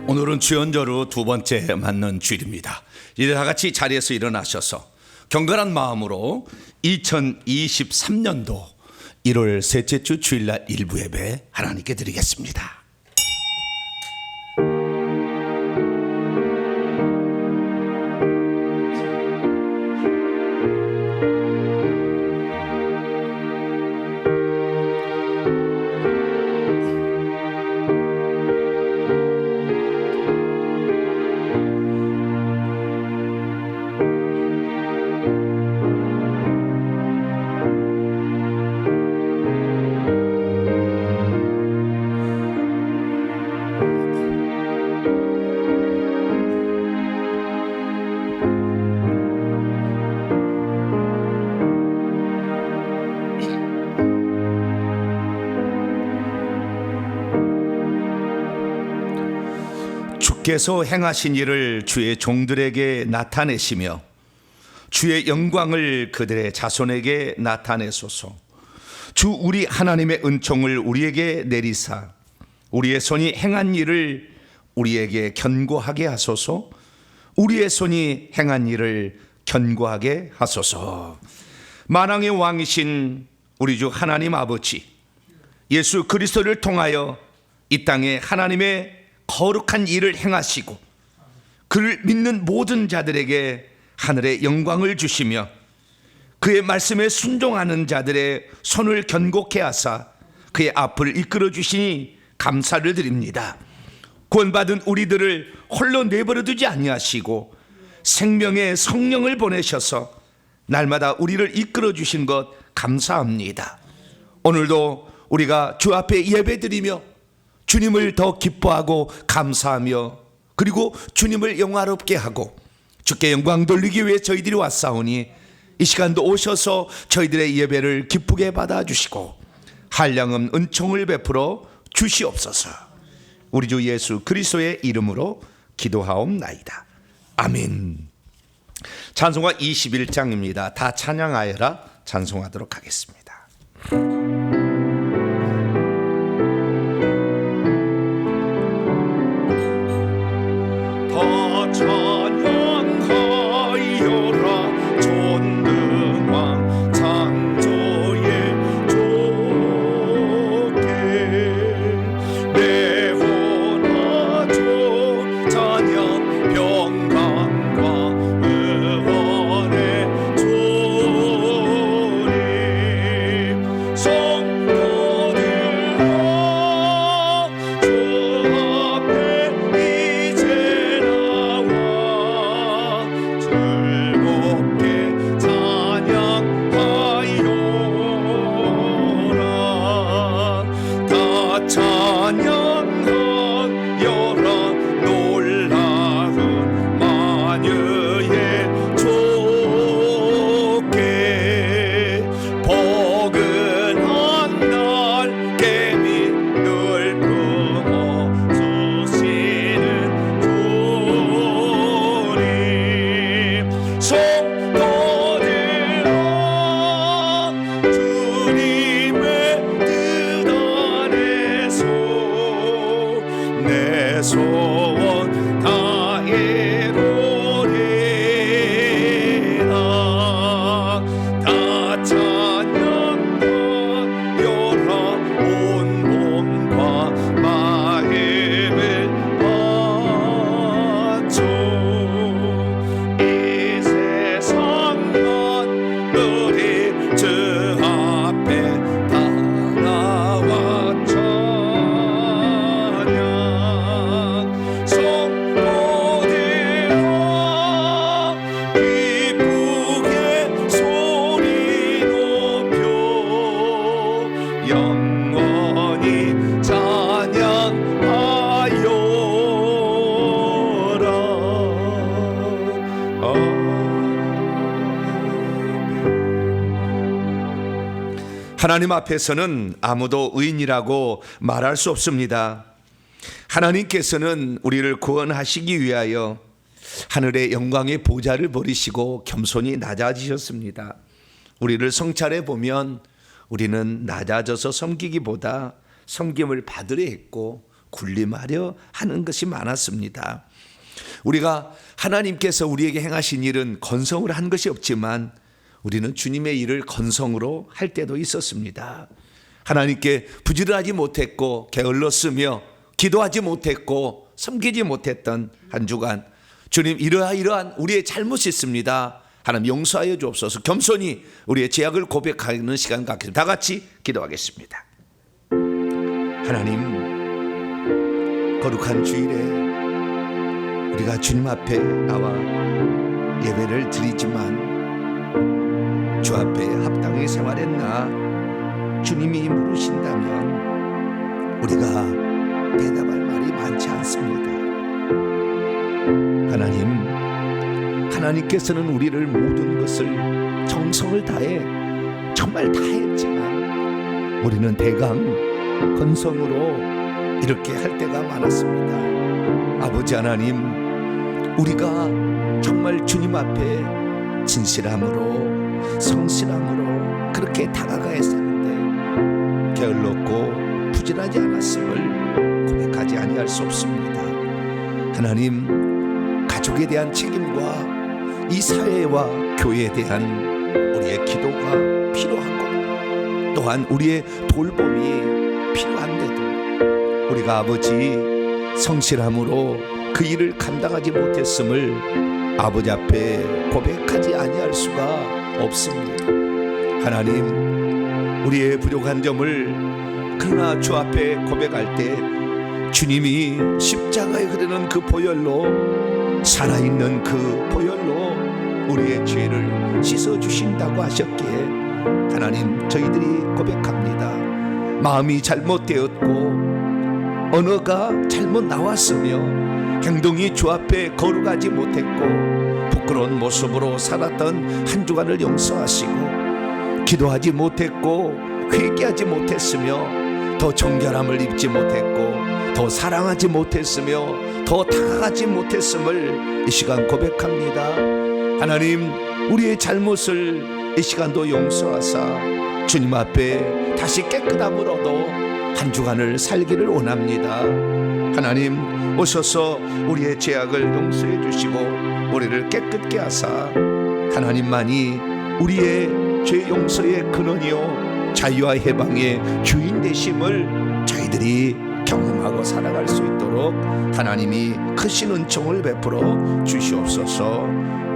오늘은 주연절후 두 번째 맞는 주일입니다. 이제 다 같이 자리에서 일어나셔서 경건한 마음으로 2023년도 1월 셋째 주 주일날 일부 예배 하나님께 드리겠습니다. 주께서 행하신 일을 주의 종들에게 나타내시며 주의 영광을 그들의 자손에게 나타내소서. 주 우리 하나님의 은총을 우리에게 내리사 우리의 손이 행한 일을 우리에게 견고하게 하소서. 우리의 손이 행한 일을 견고하게 하소서. 만왕의 왕이신 우리 주 하나님 아버지, 예수 그리스도를 통하여 이 땅에 하나님의 거룩한 일을 행하시고 그를 믿는 모든 자들에게 하늘의 영광을 주시며 그의 말씀에 순종하는 자들의 손을 견고케 하사 그의 앞을 이끌어 주시니 감사를 드립니다. 구원받은 우리들을 홀로 내버려 두지 아니하시고 생명의 성령을 보내셔서 날마다 우리를 이끌어 주신 것 감사합니다. 오늘도 우리가 주 앞에 예배드리며 주님을 더 기뻐하고 감사하며 그리고 주님을 영화롭게 하고 주께 영광 돌리기 위해 저희들이 왔사오니 이 시간도 오셔서 저희들의 예배를 기쁘게 받아주시고 한량은 은총을 베풀어 주시옵소서. 우리 주 예수 그리스도의 이름으로 기도하옵나이다. 아멘. 찬송가 21장입니다. 다 찬양하여라 찬송하도록 하겠습니다. 찬양하여라 전능왕 창조의 주께 내원하죠 찬양 평강과 의원의 주님 성도들아 주 앞에 이제 즐겁게 찬양하여라 다 찬양하여라 놀라운 마녀의 주께 포근한 날 깨미 늘 품어주시는 주님 성도들아 주님의 뜻 안에서 내 소원 다 이루리라 다 찬양하여라 온 몸과 마음을 바쳐 이 세상 만물이 주 앞에 다 나와 찬양 성도들아 기쁘게 소리 높여 영원히 하나님 앞에서는 아무도 의인이라고 말할 수 없습니다. 하나님께서는 우리를 구원하시기 위하여 하늘의 영광의 보좌를 버리시고 겸손히 낮아지셨습니다. 우리를 성찰해 보면 우리는 낮아져서 섬기기보다 섬김을 받으려 했고 군림하려 하는 것이 많았습니다. 우리가 하나님께서 우리에게 행하신 일은 건성으로 한 것이 없지만 우리는 주님의 일을 건성으로 할 때도 있었습니다. 하나님께 부지런하지 못했고 게을렀으며 기도하지 못했고 섬기지 못했던 한 주간, 주님 이러한 우리의 잘못이 있습니다. 하나님 용서하여 주옵소서. 겸손히 우리의 죄악을 고백하는 시간 갖겠습니다. 다 같이 기도하겠습니다. 하나님, 거룩한 주일에 우리가 주님 앞에 나와 예배를 드리지만 주 앞에 합당하게 생활했나 주님이 물으신다면 우리가 대답할 말이 많지 않습니다. 하나님께서는 우리를 모든 것을 정성을 다해 정말 다 했지만 우리는 대강 건성으로 이렇게 할 때가 많았습니다. 아버지 하나님, 우리가 정말 주님 앞에 진실함으로 성실함으로 그렇게 다가가야 했었는데 게을렀고 부진하지 않았음을 고백하지 아니할 수 없습니다. 하나님, 가족에 대한 책임과 이 사회와 교회에 대한 우리의 기도가 필요하고 또한 우리의 돌봄이 필요한데도 우리가 아버지 성실함으로 그 일을 감당하지 못했음을 아버지 앞에 고백하지 아니할 수가 없습니다. 하나님, 우리의 부족한 점을 그러나 주 앞에 고백할 때 주님이 십자가에 흐르는 그 보혈로, 살아있는 그 보혈로 우리의 죄를 씻어주신다고 하셨기에 하나님, 저희들이 고백합니다. 마음이 잘못되었고 언어가 잘못 나왔으며 행동이 주 앞에 거룩하지 못했고 부끄러운 모습으로 살았던 한 주간을 용서하시고 기도하지 못했고 회개하지 못했으며 더 정결함을 입지 못했고 더 사랑하지 못했으며 더 다가가지 못했음을 이 시간 고백합니다. 하나님, 우리의 잘못을 이 시간도 용서하사 주님 앞에 다시 깨끗함으로 한 주간을 살기를 원합니다. 하나님, 오셔서 우리의 죄악을 용서해 주시고 우리를 깨끗게 하사 하나님만이 우리의 죄 용서의 근원이요 자유와 해방의 주인 되심을 저희들이 경험하고 살아갈 수 있도록 하나님이 크신 은총을 베풀어 주시옵소서.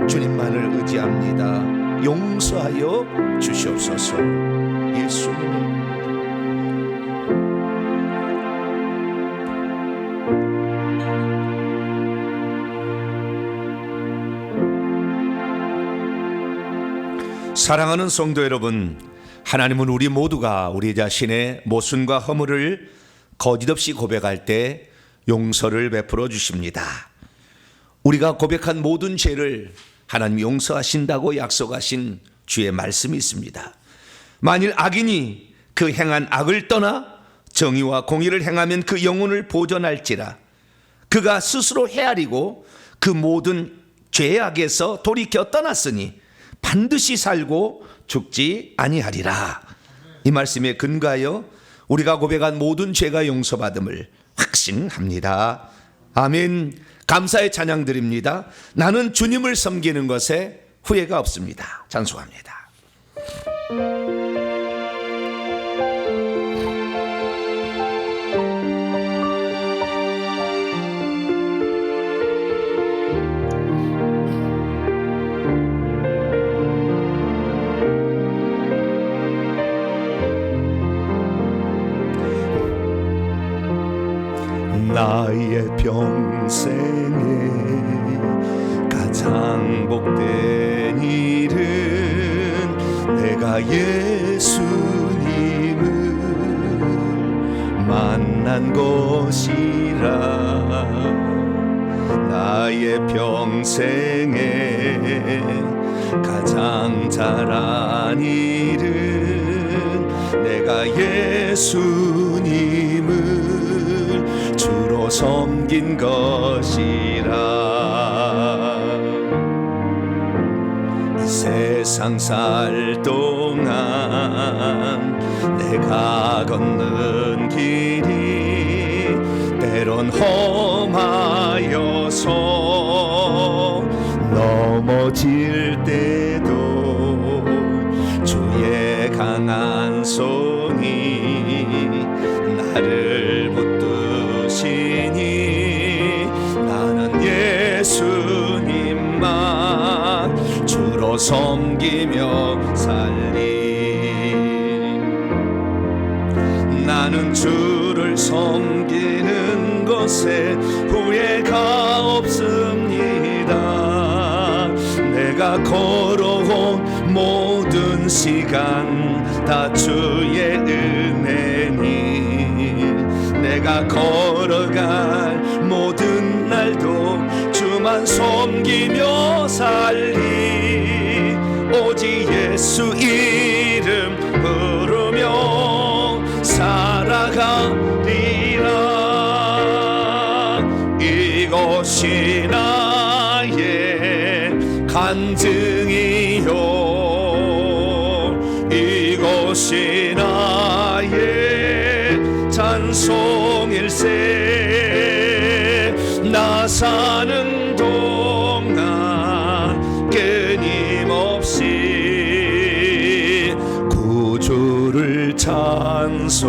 주님만을 의지합니다. 용서하여 주시옵소서. 예수님. 사랑하는 성도 여러분, 하나님은 우리 모두가 우리 자신의 모순과 허물을 거짓없이 고백할 때 용서를 베풀어 주십니다. 우리가 고백한 모든 죄를 하나님이 용서하신다고 약속하신 주의 말씀이 있습니다. 만일 악인이 그 행한 악을 떠나 정의와 공의를 행하면 그 영혼을 보존할지라. 그가 스스로 헤아리고 그 모든 죄악에서 돌이켜 떠났으니 반드시 살고 죽지 아니하리라. 이 말씀에 근거하여 우리가 고백한 모든 죄가 용서받음을 확신합니다. 아멘. 감사의 찬양 드립니다. 나는 주님을 섬기는 것에 후회가 없습니다. 찬송합니다. 나의 평생에 가장 복된 일은 내가 예수님을 만난 것이라. 나의 평생에 가장 잘한 일은 내가 예수님을 주로 섬긴 것이라. 이 세상 살 동안 내가 걷는 길이 때론 험하여서 넘어질 때도 주의 강한 손이 나를 붙드시니 나는 예수님만 주로 섬기며 살리. 나는 주를 섬기는 것에 후회가 없습니다. 내가 걸어온 모든 시간 다 주의 은혜니 내가 걸어갈 모든 날도 주만 섬기며 살리. 오직 예수 이름 부르며 살아가리라. 이것이 나의 간증이요 이것이 나의 찬송일세. 나 사는 동안 끊임없이 구주를 찬송하리로다.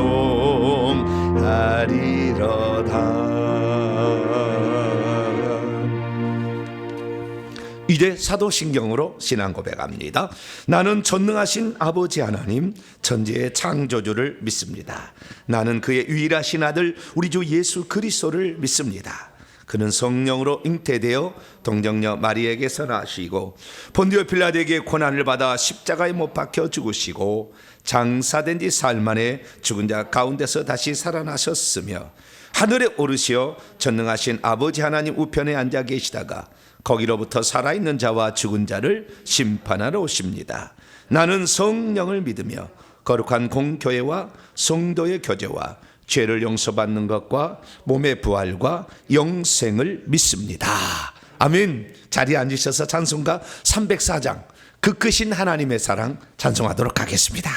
이제 사도신경으로 신앙 고백합니다. 나는 전능하신 아버지 하나님 천지의 창조주를 믿습니다. 나는 그의 유일하신 아들 우리 주 예수 그리스도를 믿습니다. 그는 성령으로 잉태되어 동정녀 마리에게서 나시고 본디오 빌라도에게 고난을 받아 십자가에 못 박혀 죽으시고 장사된 지 사흘 만에 죽은 자 가운데서 다시 살아나셨으며 하늘에 오르시어 전능하신 아버지 하나님 우편에 앉아 계시다가 거기로부터 살아있는 자와 죽은 자를 심판하러 오십니다. 나는 성령을 믿으며 거룩한 공교회와 성도의 교제와 죄를 용서받는 것과 몸의 부활과 영생을 믿습니다. 아멘. 자리에 앉으셔서 찬송가 304장 그 크신 하나님의 사랑 찬송하도록 하겠습니다.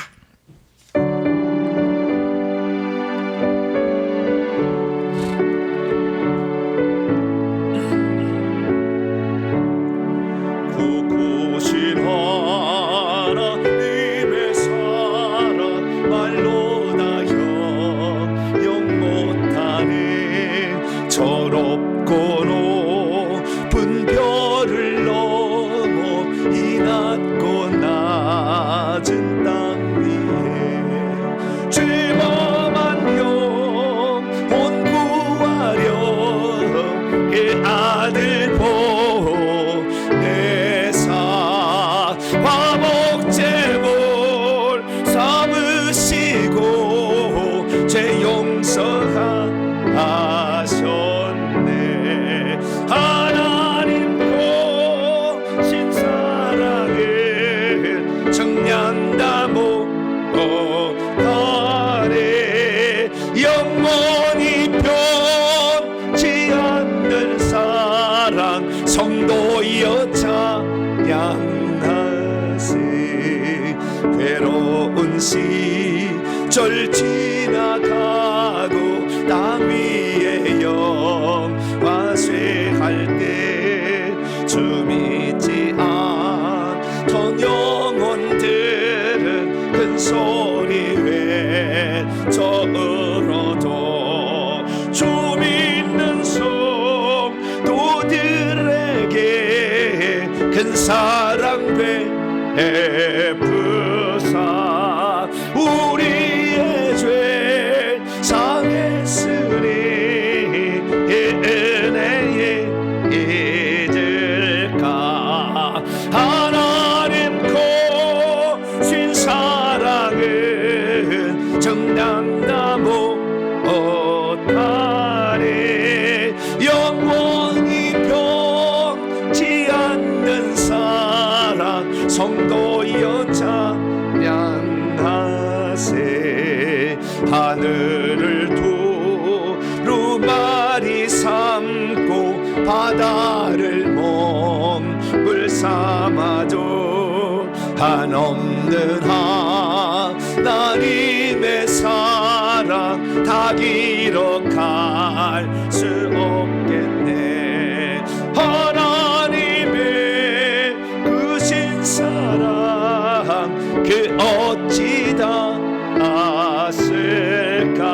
성도여 찬양하세. 괴로운 시절 지나가고 땅 위에 영화 쇠할 때 주 믿지 않던 영혼들은 큰 소리 외쳐으로도 주 믿는 성도들에게 큰 사랑 베푸사 우리의 죄 사했으니 은혜에 잊을까. 하나님 거신 사랑은 정당다 못하네. 영원히 변치 않는 사랑 성도여 찬양하세. 하늘을 두루마리 삼고 바다를 몸을 삼아도 한없는 하나님의 사랑 다 기록할 수 없겠네. 하나님의 그 신사랑 그 어찌 다 아실까.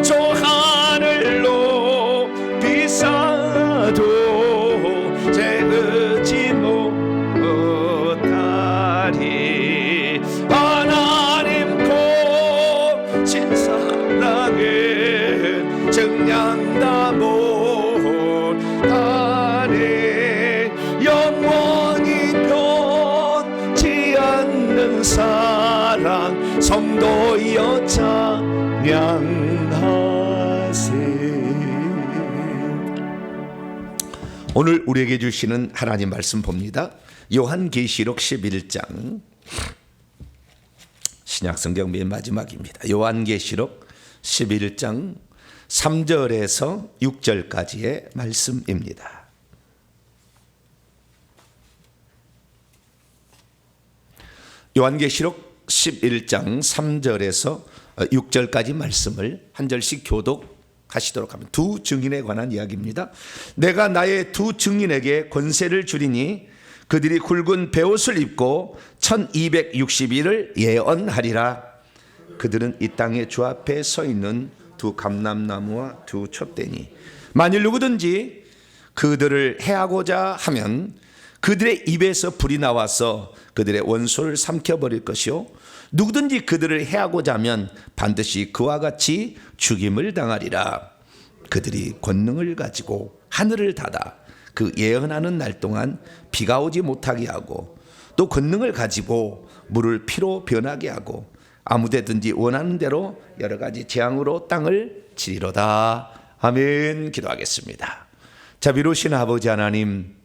저 하늘로 비싸도 재우지 못하리. 하나님 고신 사랑은 증량다 못하리. 영원히 변치 않는 사랑 성도여 찬양하세. 오늘 우리에게 주시는 하나님 말씀 봅니다. 요한계시록 11장, 신약성경 맨 마지막입니다. 요한계시록 11장 3절에서 6절까지의 말씀입니다. 요한계시록 11장 3절에서 6절까지 말씀을 한 절씩 교독하시도록 합니다. 두 증인에 관한 이야기입니다. 내가 나의 두 증인에게 권세를 주리니 그들이 굵은 베옷을 입고 1260일을 예언하리라. 그들은 이 땅의 주 앞에 서 있는 두 감람나무와 두 촛대니 만일 누구든지 그들을 해하고자 하면 그들의 입에서 불이 나와서 그들의 원수를 삼켜버릴 것이요 누구든지 그들을 해하고자 하면 반드시 그와 같이 죽임을 당하리라. 그들이 권능을 가지고 하늘을 닫아 그 예언하는 날 동안 비가 오지 못하게 하고 또 권능을 가지고 물을 피로 변하게 하고 아무데든지 원하는 대로 여러 가지 재앙으로 땅을 치리로다. 아멘. 기도하겠습니다. 자비로우신 아버지 하나님,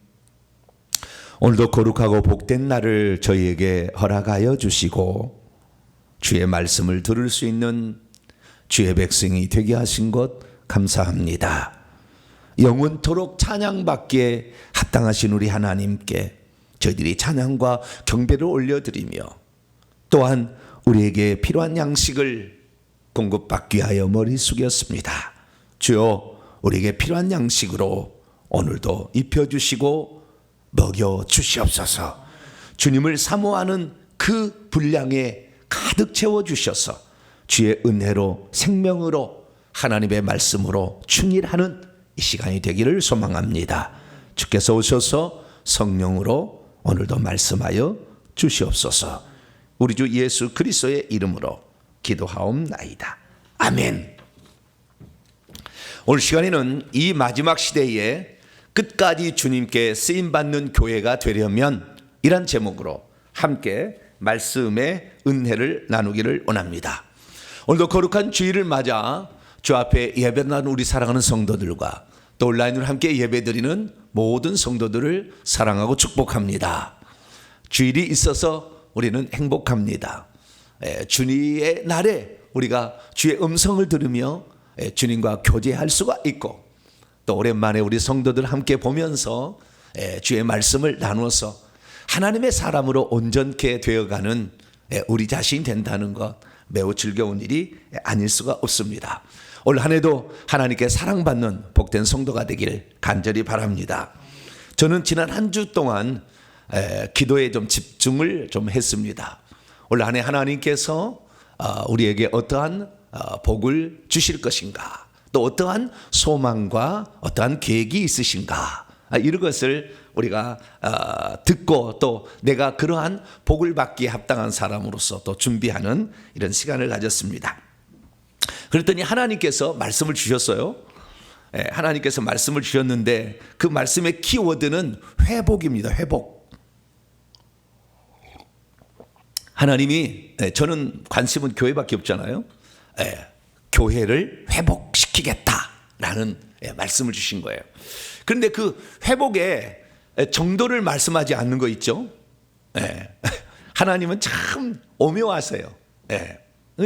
오늘도 거룩하고 복된 날을 저희에게 허락하여 주시고 주의 말씀을 들을 수 있는 주의 백성이 되게 하신 것 감사합니다. 영원토록 찬양받기에 합당하신 우리 하나님께 저희들이 찬양과 경배를 올려드리며 또한 우리에게 필요한 양식을 공급받기 위하여 머리 숙였습니다. 주여, 우리에게 필요한 양식으로 오늘도 입혀주시고 먹여주시옵소서. 주님을 사모하는 그 분량에 가득 채워주셔서 주의 은혜로 생명으로 하나님의 말씀으로 충일하는 이 시간이 되기를 소망합니다. 주께서 오셔서 성령으로 오늘도 말씀하여 주시옵소서. 우리 주 예수 그리스도의 이름으로 기도하옵나이다. 아멘. 오늘 시간에는 이 마지막 시대에 끝까지 주님께 쓰임받는 교회가 되려면 이란 제목으로 함께 말씀의 은혜를 나누기를 원합니다. 오늘도 거룩한 주일을 맞아 주 앞에 예배드리는 우리 사랑하는 성도들과 또 온라인으로 함께 예배드리는 모든 성도들을 사랑하고 축복합니다. 주일이 있어서 우리는 행복합니다. 주님의 날에 우리가 주의 음성을 들으며 주님과 교제할 수가 있고 또 오랜만에 우리 성도들 함께 보면서 주의 말씀을 나누어서 하나님의 사람으로 온전케 되어가는 우리 자신이 된다는 것 매우 즐거운 일이 아닐 수가 없습니다. 올 한 해도 하나님께 사랑받는 복된 성도가 되길 간절히 바랍니다. 저는 지난 한 주 동안 기도에 좀 집중을 좀 했습니다. 올 한 해 하나님께서 우리에게 어떠한 복을 주실 것인가, 또 어떠한 소망과 어떠한 계획이 있으신가, 이런 것을 우리가 듣고 또 내가 그러한 복을 받기에 합당한 사람으로서 또 준비하는 이런 시간을 가졌습니다. 그랬더니 하나님께서 말씀을 주셨어요. 하나님께서 말씀을 주셨는데 그 말씀의 키워드는 회복입니다. 회복. 하나님이, 저는 관심은 교회밖에 없잖아요. 교회를 회복시키겠다라는 말씀을 주신 거예요. 그런데 그 회복의 정도를 말씀하지 않는 거 있죠. 하나님은 참 오묘하세요.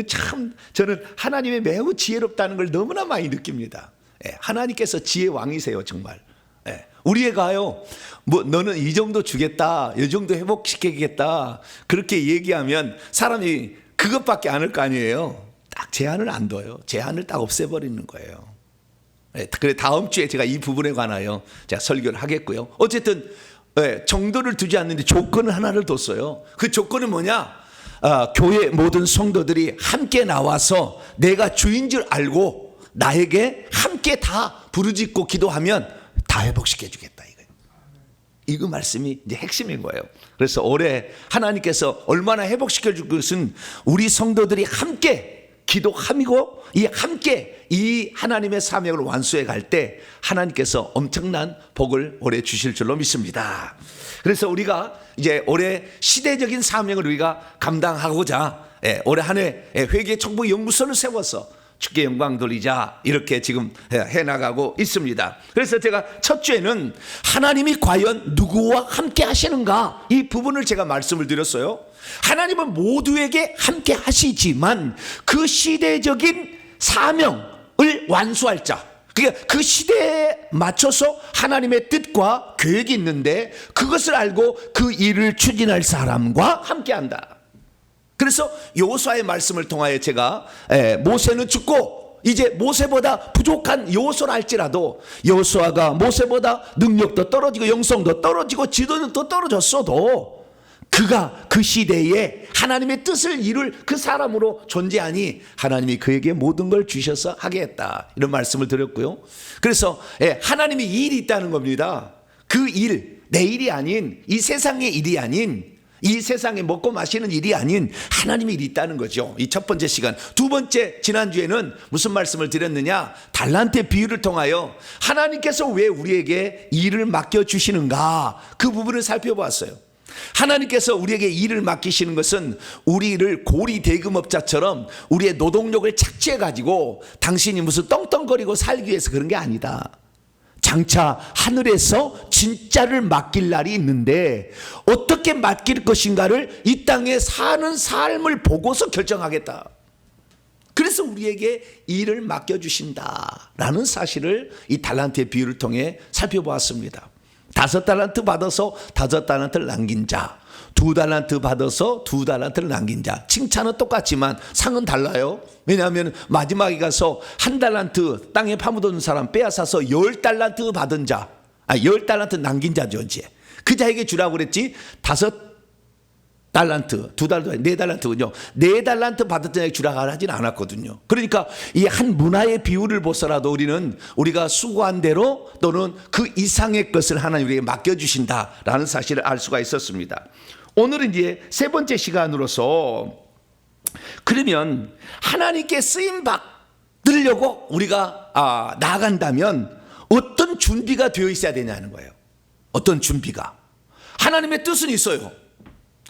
참 저는 하나님의 매우 지혜롭다는 걸 너무나 많이 느낍니다. 하나님께서 지혜 왕이세요, 정말. 우리가요, 뭐 너는 이 정도 주겠다, 이 정도 회복시키겠다 그렇게 얘기하면 사람이 그것밖에 안 할 거 아니에요. 딱 제한을 안 둬요. 제한을 딱 없애버리는 거예요. 그래 다음 주에 제가 이 부분에 관하여 제가 설교를 하겠고요. 어쨌든 정도를 두지 않는데 조건을 하나를 뒀어요. 그 조건은 뭐냐? 교회 모든 성도들이 함께 나와서 내가 주인 줄 알고 나에게 함께 다 부르짖고 기도하면 다 회복시켜 주겠다 이거예요. 이거 말씀이 이제 핵심인 거예요. 그래서 올해 하나님께서 얼마나 회복시켜 줄 것은 우리 성도들이 함께 기도함이고 함께 이 하나님의 사명을 완수해 갈 때 하나님께서 엄청난 복을 올해 주실 줄로 믿습니다. 그래서 우리가 이제 올해 시대적인 사명을 우리가 감당하고자 올해 한 해 회개 청부 연구소를 세워서 주께 영광 돌리자 이렇게 지금 해나가고 있습니다. 그래서 제가 첫 주에는 하나님이 과연 누구와 함께 하시는가 이 부분을 제가 말씀을 드렸어요. 하나님은 모두에게 함께 하시지만 그 시대적인 사명을 완수할 자, 그러니까 그 시대에 맞춰서 하나님의 뜻과 계획이 있는데 그것을 알고 그 일을 추진할 사람과 함께한다. 그래서 여호수아의 말씀을 통하여 제가 모세는 죽고 이제 모세보다 부족한 여호수아를 할지라도 여호수아가 모세보다 능력도 떨어지고 영성도 떨어지고 지도력도 떨어졌어도 그가 그 시대에 하나님의 뜻을 이룰 그 사람으로 존재하니 하나님이 그에게 모든 걸 주셔서 하게 했다 이런 말씀을 드렸고요. 그래서 하나님이 일이 있다는 겁니다. 그 일, 내 일이 아닌 이 세상의 일이 아닌 이 세상에 먹고 마시는 일이 아닌 하나님의 일이 있다는 거죠. 이 첫 번째 시간. 두 번째 지난주에는 무슨 말씀을 드렸느냐? 달란트의 비유를 통하여 하나님께서 왜 우리에게 일을 맡겨주시는가 그 부분을 살펴보았어요. 하나님께서 우리에게 일을 맡기시는 것은 우리를 고리 대금업자처럼 우리의 노동력을 착취해 가지고 당신이 무슨 떵떵거리고 살기 위해서 그런 게 아니다. 장차 하늘에서 진짜를 맡길 날이 있는데 어떻게 맡길 것인가를 이 땅에 사는 삶을 보고서 결정하겠다. 그래서 우리에게 일을 맡겨주신다라는 사실을 이 달란트의 비유를 통해 살펴보았습니다. 5달란트 받아서 5달란트를 남긴 자, 2달란트 받아서 2달란트를 남긴 자. 칭찬은 똑같지만 상은 달라요. 왜냐하면 마지막에 가서 1달란트 땅에 파묻은 사람 빼앗아서 10달란트 받은 자, 10달란트 남긴 자죠. 이제 그 자에게 주라고 그랬지. 5달란트, 2달란트, 4달란트군요. 4달란트 받았던 자에게 주라고 하진 않았거든요. 그러니까 이 한 문화의 비율을 보서라도 우리가 수고한 대로 또는 그 이상의 것을 하나님 우리에게 맡겨주신다라는 사실을 알 수가 있었습니다. 오늘은 이제 세 번째 시간으로서 그러면 하나님께 쓰임 받으려고 우리가 나아간다면 어떤 준비가 되어 있어야 되냐는 거예요. 어떤 준비가. 하나님의 뜻은 있어요.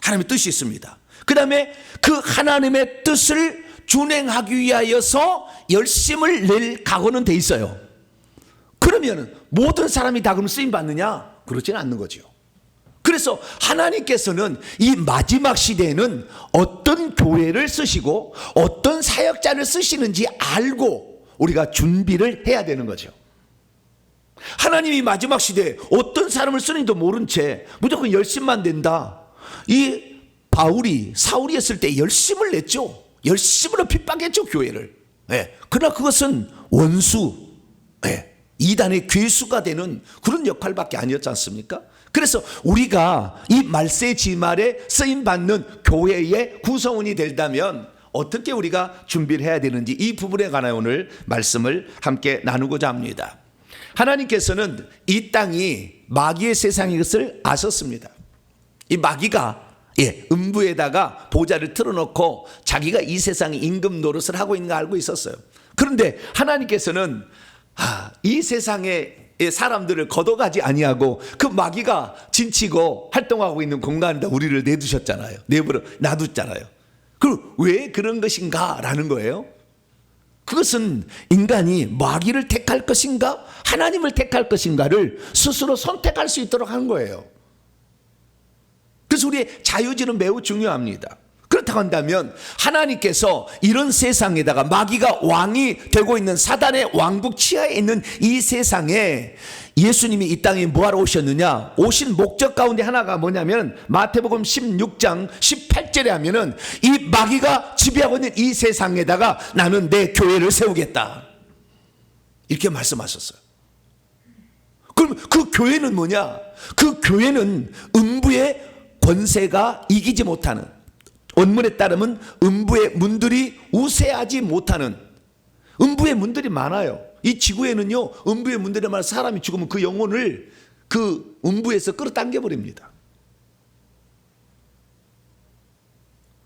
하나님의 뜻이 있습니다. 그 다음에 그 하나님의 뜻을 준행하기 위하여서 열심을 낼 각오는 돼 있어요. 그러면 모든 사람이 다 그럼 쓰임 받느냐? 그렇지는 않는 거죠. 그래서 하나님께서는 이 마지막 시대에는 어떤 교회를 쓰시고 어떤 사역자를 쓰시는지 알고 우리가 준비를 해야 되는 거죠. 하나님이 마지막 시대에 어떤 사람을 쓰는지도 모른 채 무조건 열심만 낸다. 이 바울이 사울이 했을 때 열심을 냈죠. 열심으로 핍박했죠, 교회를. 그러나 그것은 원수, 이단의 괴수가 되는 그런 역할밖에 아니었지 않습니까? 그래서 우리가 이 말세 지말에 쓰임받는 교회의 구성원이 되려면 어떻게 우리가 준비를 해야 되는지 이 부분에 관하여 오늘 말씀을 함께 나누고자 합니다. 하나님께서는 이 땅이 마귀의 세상인 것을 아셨습니다. 이 마귀가 음부에다가 보좌를 틀어놓고 자기가 이 세상에 임금 노릇을 하고 있는 거 알고 있었어요. 그런데 하나님께서는 이 세상의 사람들을 걷어가지 아니하고 그 마귀가 진치고 활동하고 있는 공간에다 우리를 내두셨잖아요. 내버려 놔뒀잖아요. 그럼 왜 그런 것인가 라는 거예요. 그것은 인간이 마귀를 택할 것인가 하나님을 택할 것인가를 스스로 선택할 수 있도록 하는 거예요. 그래서 우리의 자유지는 매우 중요합니다. 그렇다고 한다면 하나님께서 이런 세상에다가 마귀가 왕이 되고 있는 사단의 왕국 치하에 있는 이 세상에 예수님이 이 땅에 뭐하러 오셨느냐? 오신 목적 가운데 하나가 뭐냐면 마태복음 16장 18절에 하면은 이 마귀가 지배하고 있는 이 세상에다가 나는 내 교회를 세우겠다, 이렇게 말씀하셨어요. 그럼 그 교회는 뭐냐? 그 교회는 음부의 권세가 이기지 못하는, 원문에 따르면 음부의 문들이 우세하지 못하는, 음부의 문들이 많아요. 이 지구에는요, 음부의 문들이 많아 사람이 죽으면 그 영혼을 그 음부에서 끌어당겨 버립니다.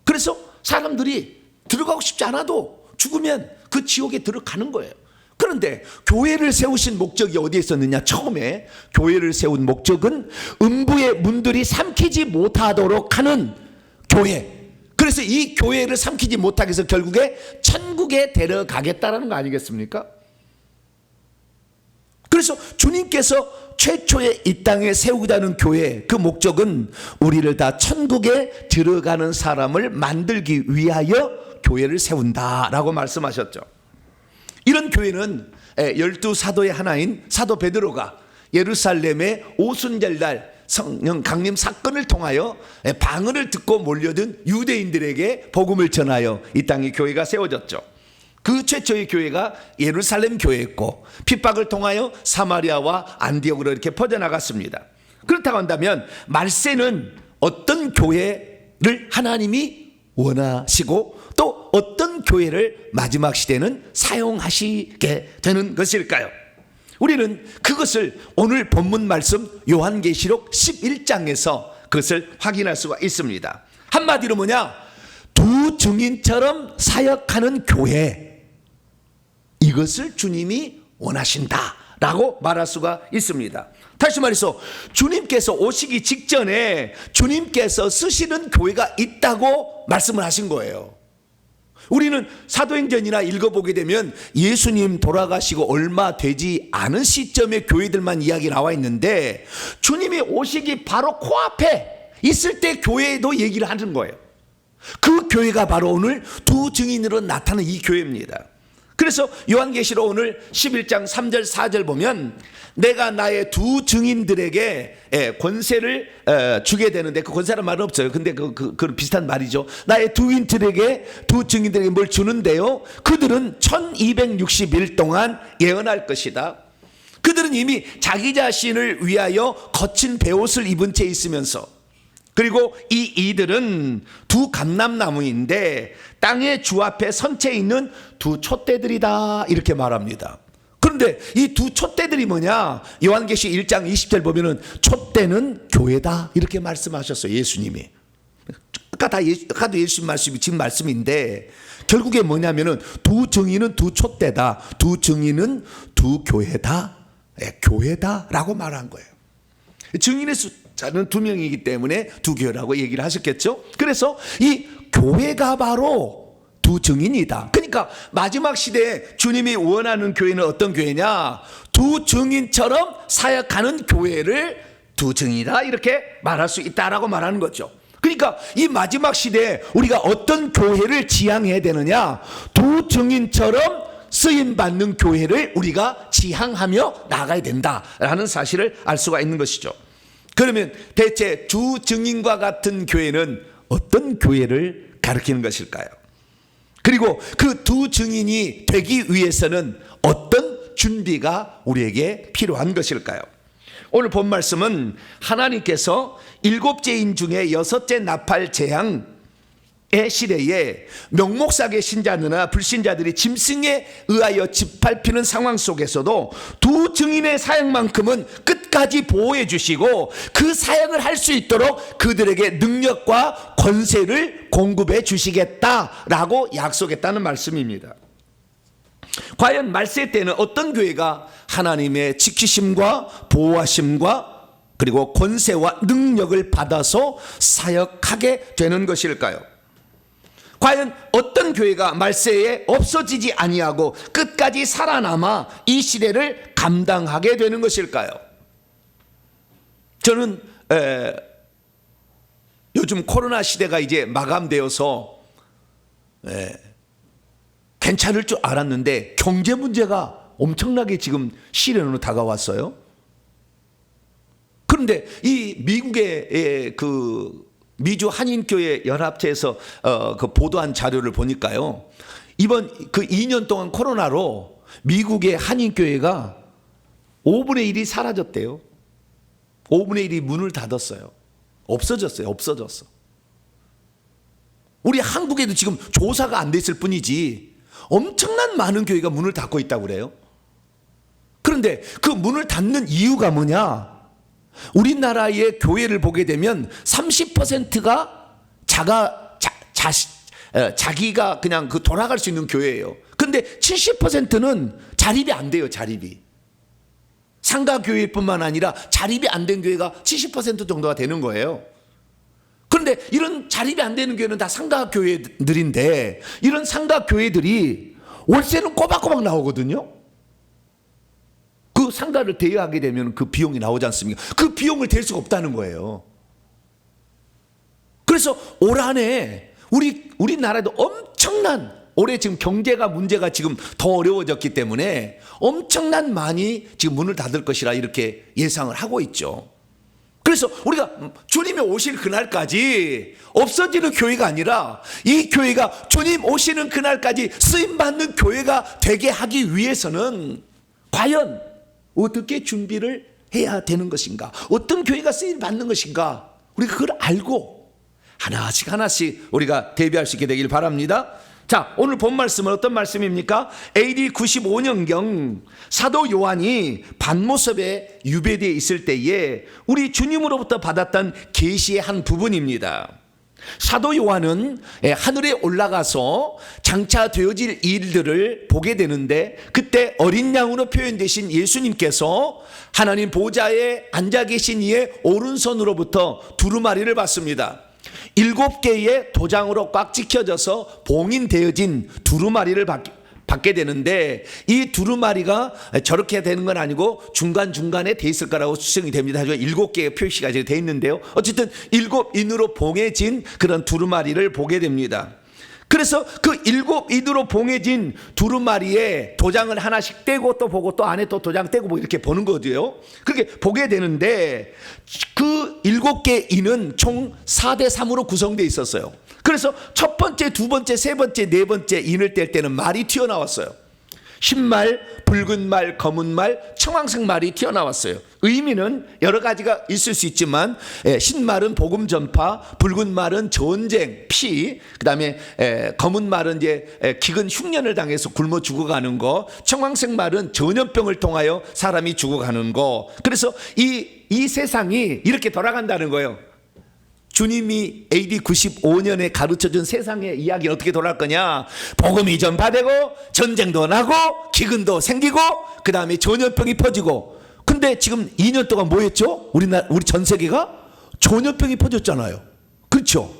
그래서 사람들이 들어가고 싶지 않아도 죽으면 그 지옥에 들어가는 거예요. 그런데 교회를 세우신 목적이 어디에 있었느냐? 처음에 교회를 세운 목적은 음부의 문들이 삼키지 못하도록 하는 교회. 그래서 이 교회를 삼키지 못하게 해서 결국에 천국에 데려가겠다라는 거 아니겠습니까? 그래서 주님께서 최초에 이 땅에 세우자는 교회, 그 목적은 우리를 다 천국에 들어가는 사람을 만들기 위하여 교회를 세운다라고 말씀하셨죠. 이런 교회는 12사도의 하나인 사도 베드로가 예루살렘의 오순절날 성령 강림 사건을 통하여 방언을 듣고 몰려든 유대인들에게 복음을 전하여 이 땅에 교회가 세워졌죠. 그 최초의 교회가 예루살렘 교회였고 핍박을 통하여 사마리아와 안디옥으로 이렇게 퍼져나갔습니다. 그렇다고 한다면 말세는 어떤 교회를 하나님이 원하시고 또 어떤 교회를 마지막 시대는 사용하시게 되는 것일까요? 우리는 그것을 오늘 본문 말씀 요한계시록 11장에서 그것을 확인할 수가 있습니다. 한마디로 뭐냐? 두 증인처럼 사역하는 교회, 이것을 주님이 원하신다라고 말할 수가 있습니다. 다시 말해서 주님께서 오시기 직전에 주님께서 쓰시는 교회가 있다고 말씀을 하신 거예요. 우리는 사도행전이나 읽어보게 되면 예수님 돌아가시고 얼마 되지 않은 시점의 교회들만 이야기 나와 있는데 주님이 오시기 바로 코앞에 있을 때 교회도 얘기를 하는 거예요. 그 교회가 바로 오늘 두 증인으로 나타나는 이 교회입니다. 그래서 요한계시록 오늘 11장 3절 4절 보면 내가 나의 두 증인들에게 권세를 주게 되는데, 그 권세란 말은 없어요. 근데 그 비슷한 말이죠. 나의 두 증인들에게 뭘 주는데요, 그들은 1260일 동안 예언할 것이다. 그들은 이미 자기 자신을 위하여 거친 베옷을 입은 채 있으면서, 그리고 이들은 두 감람나무인데 땅의 주 앞에 선 채 있는 두 촛대들이다, 이렇게 말합니다. 그런데 이 두 촛대들이 뭐냐? 요한계시 1장 20절 보면은 촛대는 교회다, 이렇게 말씀하셨어요, 예수님이. 아까도 예수님 말씀이 지금 말씀인데 결국에 뭐냐면은 두 증인은 두 촛대다, 두 증인은 두 교회다, 교회다라고 말한 거예요. 증인의 숫자는 2명이기 때문에 두 교회라고 얘기를 하셨겠죠. 그래서 이 교회가 바로 두 증인이다. 그러니까 마지막 시대에 주님이 원하는 교회는 어떤 교회냐? 두 증인처럼 사역하는 교회를 두 증인이다, 이렇게 말할 수 있다라고 말하는 거죠. 그러니까 이 마지막 시대에 우리가 어떤 교회를 지향해야 되느냐? 두 증인처럼 쓰임받는 교회를 우리가 지향하며 나가야 된다라는 사실을 알 수가 있는 것이죠. 그러면 대체 두 증인과 같은 교회는 어떤 교회를 가리키는 것일까요? 그리고 그 두 증인이 되기 위해서는 어떤 준비가 우리에게 필요한 것일까요? 오늘 본 말씀은 하나님께서 7죄인 중에 6째 나팔 재앙의 시대에 명목사계 신자들이나 불신자들이 짐승에 의하여 짓밟히는 상황 속에서도 두 증인의 사역만큼은 끝까지 보호해 주시고 그 사역을 할 수 있도록 그들에게 능력과 권세를 공급해 주시겠다라고 약속했다는 말씀입니다. 과연 말세 때는 어떤 교회가 하나님의 지키심과 보호하심과 그리고 권세와 능력을 받아서 사역하게 되는 것일까요? 과연 어떤 교회가 말세에 없어지지 아니하고 끝까지 살아남아 이 시대를 감당하게 되는 것일까요? 저는 요즘 코로나 시대가 이제 마감되어서 괜찮을 줄 알았는데 경제 문제가 엄청나게 지금 시련으로 다가왔어요. 그런데 이 미국의 그 미주 한인교회 연합체에서 그 보도한 자료를 보니까요, 이번 그 2년 동안 코로나로 미국의 한인교회가 5분의 1이 사라졌대요. 5분의 1이 문을 닫았어요. 없어졌어. 우리 한국에도 지금 조사가 안 됐을 뿐이지 엄청난 많은 교회가 문을 닫고 있다고 그래요. 그런데 그 문을 닫는 이유가 뭐냐? 우리나라의 교회를 보게 되면 30%가 자기가 그냥 그 돌아갈 수 있는 교회예요. 근데 70%는 자립이 안 돼요, 자립이. 상가교회뿐만 아니라 자립이 안 된 교회가 70% 정도가 되는 거예요. 그런데 이런 자립이 안 되는 교회는 다 상가교회들인데, 이런 상가교회들이 월세는 꼬박꼬박 나오거든요. 그 상가를 대여하게 되면 그 비용이 나오지 않습니까? 그 비용을 댈 수가 없다는 거예요. 그래서 올 한해 우리나라에도 엄청난, 올해 지금 경제가 문제가 지금 더 어려워졌기 때문에 엄청난 많이 지금 문을 닫을 것이라 이렇게 예상을 하고 있죠. 그래서 우리가 주님이 오실 그날까지 없어지는 교회가 아니라 이 교회가 주님 오시는 그날까지 쓰임받는 교회가 되게 하기 위해서는 과연 어떻게 준비를 해야 되는 것인가, 어떤 교회가 쓰임받는 것인가, 우리가 그걸 알고 하나씩 우리가 대비할 수 있게 되길 바랍니다. 자, 오늘 본 말씀은 어떤 말씀입니까? AD 95년경 사도 요한이 반모습에 유배되어 있을 때에 우리 주님으로부터 받았던 계시의 한 부분입니다. 사도 요한은 하늘에 올라가서 장차 되어질 일들을 보게 되는데, 그때 어린 양으로 표현되신 예수님께서 하나님 보좌에 앉아 계신 이의 오른손으로부터 두루마리를 받습니다. 7개의 도장으로 꽉 찍혀져서 봉인되어진 두루마리를 받게 되는데, 이 두루마리가 저렇게 되는 건 아니고 중간중간에 돼 있을 거라고 추정이 됩니다. 하지만 7개의 표시가 되어 있는데요, 어쨌든 7인으로 봉해진 그런 두루마리를 보게 됩니다. 그래서 그 7인으로 봉해진 두루마리에 도장을 하나씩 떼고 또 보고 또 안에 또 도장 떼고 뭐 이렇게 보는 거죠. 그렇게 보게 되는데, 그 7개 인은 총 4대 3으로 구성되어 있었어요. 그래서 첫 번째, 두 번째, 세 번째, 네 번째 인을 뗄 때는 말이 튀어나왔어요. 흰말, 붉은 말, 검은 말, 청황색 말이 튀어나왔어요. 의미는 여러 가지가 있을 수 있지만, 흰말은 복음 전파, 붉은 말은 전쟁, 피, 그 다음에 검은 말은 이제 기근 흉년을 당해서 굶어 죽어가는 거, 청황색 말은 전염병을 통하여 사람이 죽어가는 거. 그래서 이 세상이 이렇게 돌아간다는 거예요. 주님이 AD 95년에 가르쳐준 세상의 이야기는 어떻게 돌아갈 거냐? 복음이 전파되고 전쟁도 나고 기근도 생기고 그 다음에 전염병이 퍼지고. 근데 지금 2년 동안 뭐 했죠? 우리 전 세계가 전염병이 퍼졌잖아요. 그렇죠?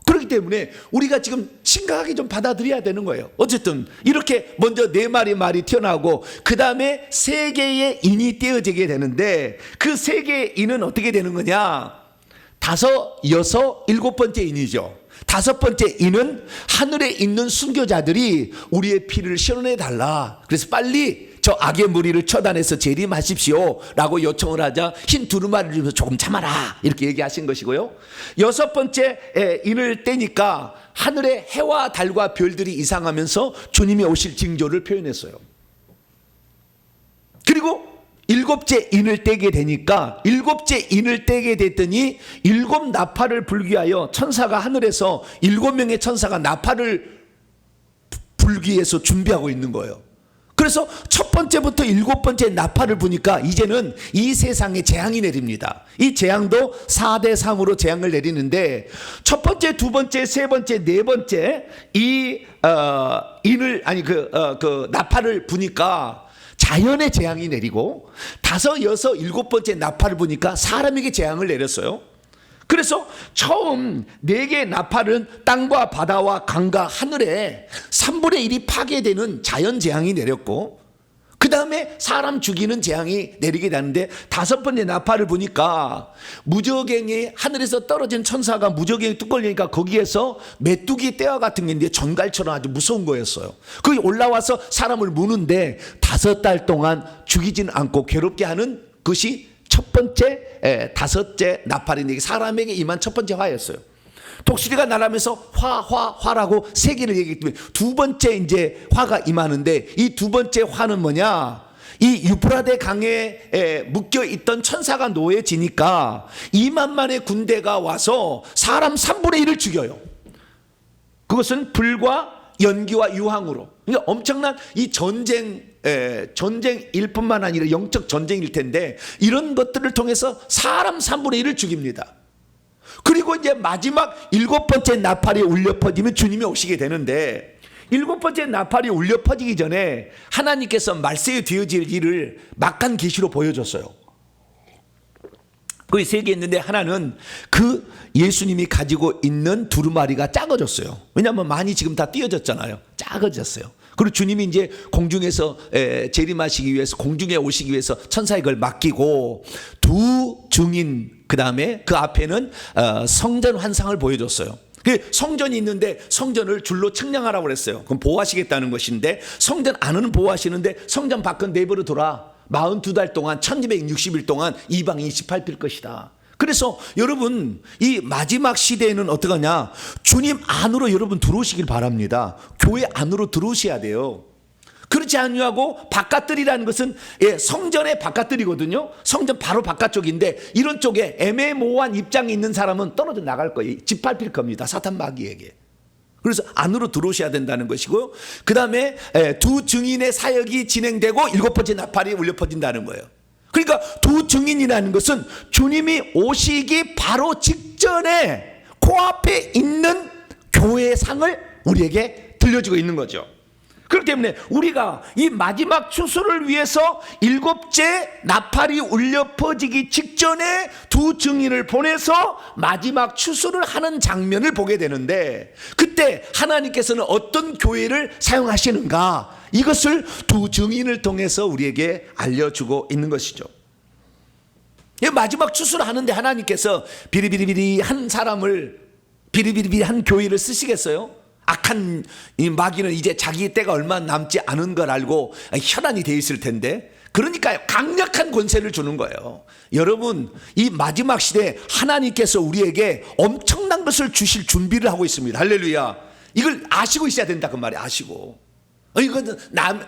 그렇기 때문에 우리가 지금 심각하게 좀 받아들여야 되는 거예요. 어쨌든 이렇게 먼저 4마리 말이 튀어나오고 그 다음에 3개의 인이 떼어지게 되는데, 그 3개의 인은 어떻게 되는 거냐? 5, 6, 7번째 인이죠. 5번째 인은 하늘에 있는 순교자들이 우리의 피를 시원해 달라, 그래서 빨리 저 악의 무리를 처단해서 재림하십시오 라고 요청을 하자 흰 두루마리를 주면서 조금 참아라 이렇게 얘기하신 것이고요. 6번째 인을 떼니까 하늘에 해와 달과 별들이 이상하면서 주님이 오실 징조를 표현했어요. 그리고 7째 인을 떼게 되니까, 7째 인을 떼게 됐더니 7 나팔을 불기 위하여 천사가 하늘에서 7명의 천사가 나팔을 불기 위해서 준비하고 있는 거예요. 그래서 첫 번째부터 7번째 나팔을 부니까 이제는 이 세상에 재앙이 내립니다. 이 재앙도 4대 3으로 재앙을 내리는데, 첫 번째, 두 번째, 세 번째, 네 번째 이 인을 그 나팔을 부니까 자연의 재앙이 내리고, 5, 6, 7번째 나팔을 부니까 사람에게 재앙을 내렸어요. 그래서 처음 4개의 나팔은 땅과 바다와 강과 하늘에 3분의 1이 파괴되는 자연재앙이 내렸고, 그 다음에 사람 죽이는 재앙이 내리게 되는데, 다섯 번째 나팔을 보니까 무저갱이, 하늘에서 떨어진 천사가 무저갱이 뚝 걸리니까 거기에서 메뚜기 떼와 같은 게 있는데 전갈처럼 아주 무서운 거였어요. 거기 올라와서 사람을 무는데 5달 동안 죽이지는 않고 괴롭게 하는 것이 첫 번째, 다섯째 나팔인데, 사람에게 임한 첫 번째 화였어요. 독수리가 날아가면서 화라고 3개를 얘기했기 때문에 두 번째 이제 화가 임하는데, 이 두 번째 화는 뭐냐? 이 유프라데 강에 묶여 있던 천사가 노예지니까 2만만의 군대가 와서 사람 3분의 1을 죽여요. 그것은 불과 연기와 유황으로. 그러니까 엄청난 이 전쟁일 뿐만 아니라 영적 전쟁일 텐데, 이런 것들을 통해서 사람 3분의 1을 죽입니다. 그리고 이제 마지막 7번째 나팔이 울려 퍼지면 주님이 오시게 되는데, 7번째 나팔이 울려 퍼지기 전에 하나님께서 말세에 되어질 일을 막한 계시로 보여줬어요. 거기 3개 있는데, 하나는 그 예수님이 가지고 있는 두루마리가 작아졌어요. 왜냐하면 많이 지금 다 띄어졌잖아요. 작아졌어요. 그리고 주님이 이제 공중에서 재림하시기 위해서, 공중에 오시기 위해서 천사에 그걸 맡기고, 두 증인, 그 다음에 그 앞에는 성전 환상을 보여줬어요. 성전이 있는데 성전을 줄로 측량하라고 그랬어요. 그럼 보호하시겠다는 것인데, 성전 안은 보호하시는데 성전 밖은 내버려 둬라. 42달 동안 1260일 동안 이방인이 18필 것이다. 그래서 여러분, 이 마지막 시대에는 어떡하냐? 주님 안으로 여러분 들어오시길 바랍니다. 교회 안으로 들어오셔야 돼요. 그렇지 않냐고, 바깥들이라는 것은 성전의 바깥들이거든요. 성전 바로 바깥쪽인데, 이런 쪽에 애매모호한 입장에 있는 사람은 떨어져 나갈 거예요. 짓밟힐 겁니다. 사탄 마귀에게. 그래서 안으로 들어오셔야 된다는 것이고요. 그 다음에 두 증인의 사역이 진행되고 7번째 나팔이 울려 퍼진다는 거예요. 그러니까 두 증인이라는 것은 주님이 오시기 바로 직전에 코앞에 있는 교회의 상을 우리에게 들려주고 있는 거죠. 그렇기 때문에 우리가 이 마지막 추수를 위해서 7째 나팔이 울려 퍼지기 직전에 두 증인을 보내서 마지막 추수를 하는 장면을 보게 되는데, 그때 하나님께서는 어떤 교회를 사용하시는가, 이것을 두 증인을 통해서 우리에게 알려주고 있는 것이죠. 마지막 추수를 하는데 하나님께서 비리비리비리 한 사람을, 비리비리비리 한 교회를 쓰시겠어요? 악한 이 마귀는 이제 자기 때가 얼마 남지 않은 걸 알고 혈안이 되어 있을 텐데, 그러니까 강력한 권세를 주는 거예요. 여러분, 이 마지막 시대에 하나님께서 우리에게 엄청난 것을 주실 준비를 하고 있습니다. 할렐루야. 이걸 아시고 있어야 된다, 그 말이에요. 아시고. 이건